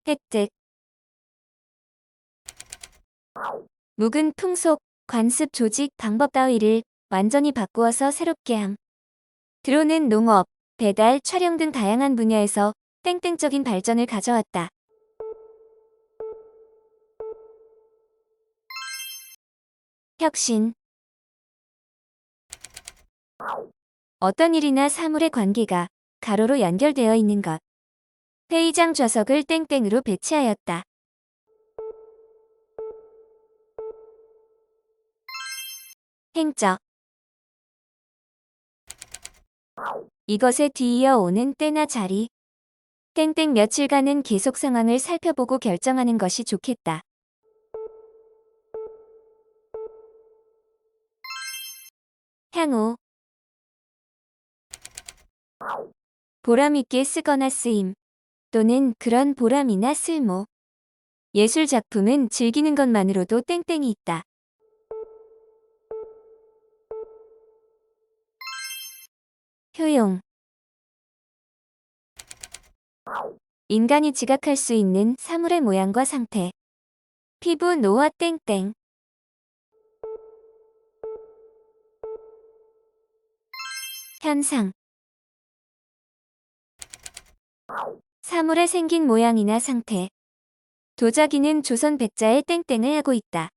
획득. 묵은 풍속, 관습, 조직, 방법 따위를 완전히 바꾸어서 새롭게 함. 드론은 농업, 배달, 촬영 등 다양한 분야에서 땡땡적인 발전을 가져왔다. 혁신. 어떤 일이나 사물의 관계가 가로로 연결되어 있는 것. 회의장 좌석을 땡땡으로 배치하였다. 행적. 이것에 뒤이어 오는 때나 자리. 땡땡 며칠간은 계속 상황을 살펴보고 결정하는 것이 좋겠다. 향후. 보람있게 쓰거나 쓰임 또는 그런 보람이나 쓸모. 예술 작품은 즐기는 것만으로도 땡땡이 있다. 효용. 인간이 지각할 수 있는 사물의 모양과 상태. 피부 노화 땡땡. 현상. 사물의 생긴 모양이나 상태. 도자기는 조선 백자에 땡땡을 하고 있다.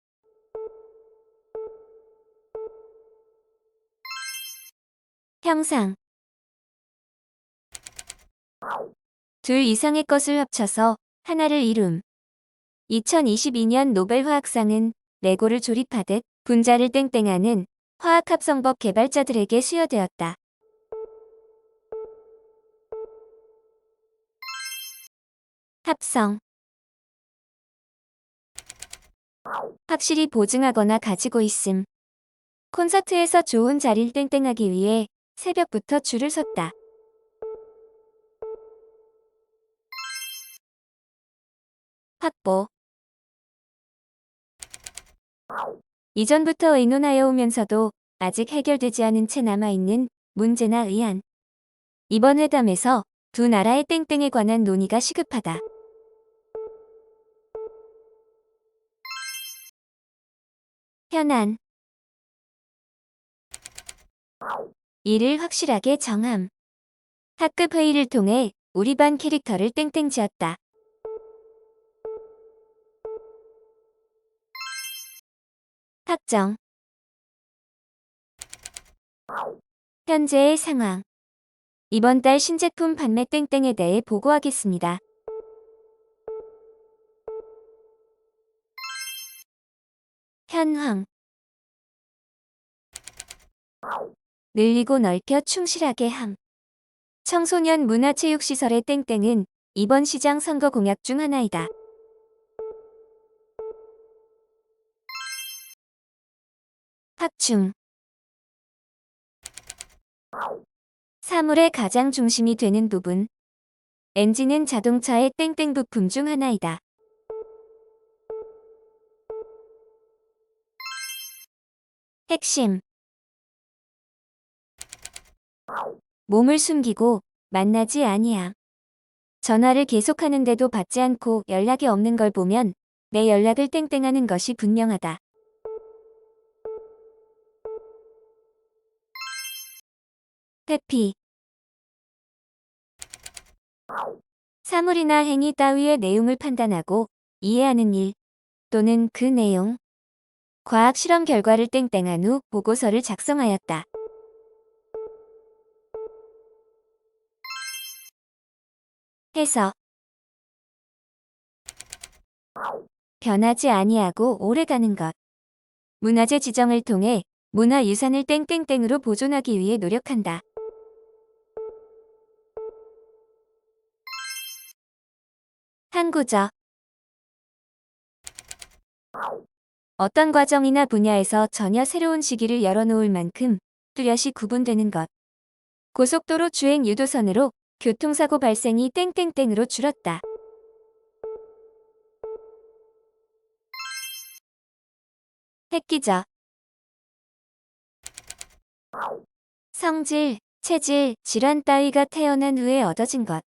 형상. 둘 이상의 것을 합쳐서 하나를 이룸. 2022년 노벨 화학상은 레고를 조립하듯 분자를 땡땡하는 화학합성법 개발자들에게 수여되었다. 합성. 확실히 보증하거나 가지고 있음. 콘서트에서 좋은 자리를 땡땡하기 위해 새벽부터 줄을 섰다. 확보. 이전부터 의논하여 오면서도 아직 해결되지 않은 채 남아있는 문제나 의안. 이번 회담에서 두 나라의 땡땡에 관한 논의가 시급하다. 현안. 이를 확실하게 정함. 학급 회의를 통해 우리 반 캐릭터를 땡땡 지었다. 확정. 현재의 상황. 이번 달 신제품 판매 땡땡에 대해 보고하겠습니다. 현황. 늘리고 넓혀 충실하게 함. 청소년 문화체육시설의 땡땡은 이번 시장 선거 공약 중 하나이다. 확충. 사물의 가장 중심이 되는 부분. 엔진은 자동차의 땡땡 부품 중 하나이다. 핵심. 몸을 숨기고 만나지 아니함. 전화를 계속하는데도 받지 않고 연락이 없는 걸 보면 내 연락을 땡땡하는 것이 분명하다. 회피. 사물이나 행위 따위의 내용을 판단하고 이해하는 일 또는 그 내용, 과학 실험 결과를 땡땡한 후 보고서를 작성하였다. 해서 변하지 아니하고 오래가는 것. 문화재 지정을 통해 문화유산을 땡땡땡으로 보존하기 위해 노력한다. 항구적. 어떤 과정이나 분야에서 전혀 새로운 시기를 열어놓을 만큼 뚜렷이 구분되는 것. 고속도로 주행 유도선으로 교통사고 발생이 땡땡땡으로 줄었다. 획기적. 성질, 체질, 질환 따위가 태어난 후에 얻어진 것.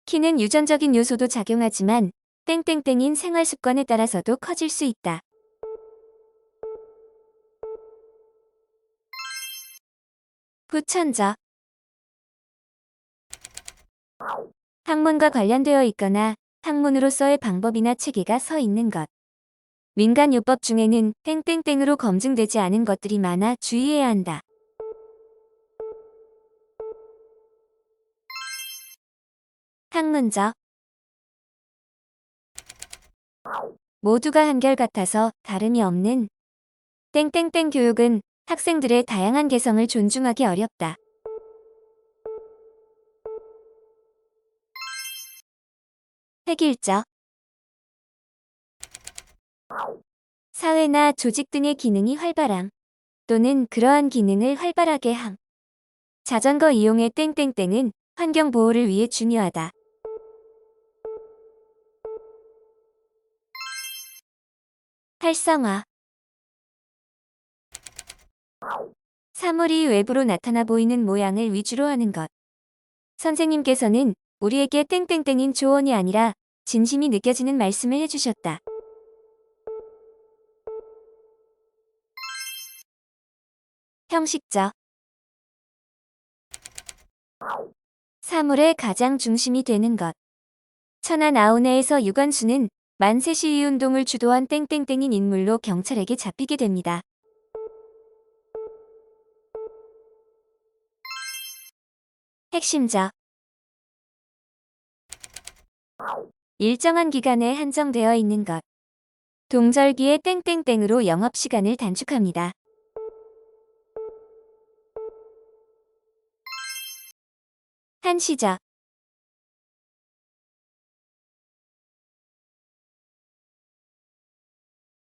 키는 유전적인 요소도 작용하지만 땡땡땡인 생활 습관에 따라서도 커질 수 있다. 후천적. 학문과 관련되어 있거나 학문으로서의 방법이나 체계가 서 있는 것. 민간요법 중에는 땡땡땡으로 검증되지 않은 것들이 많아 주의해야 한다. 학문적. 모두가 한결같아서 다름이 없는 땡땡땡 교육은 학생들의 다양한 개성을 존중하기 어렵다. 획일적. 사회나 조직 등의 기능이 활발함 또는 그러한 기능을 활발하게 함. 자전거 이용의 땡땡땡은 환경 보호를 위해 중요하다. 활성화. 사물이 외부로 나타나 보이는 모양을 위주로 하는 것. 선생님께서는 우리에게 땡땡땡인 조언이 아니라 진심이 느껴지는 말씀을 해주셨다. 형식적. 사물의 가장 중심이 되는 것. 천안아우네에서 유관수는 만세시위운동을 주도한 땡땡땡인 인물로 경찰에게 잡히게 됩니다. 핵심적. 일정한 기간에 한정되어 있는 것. 동절기의 땡땡땡으로 영업시간을 단축합니다. 한시적.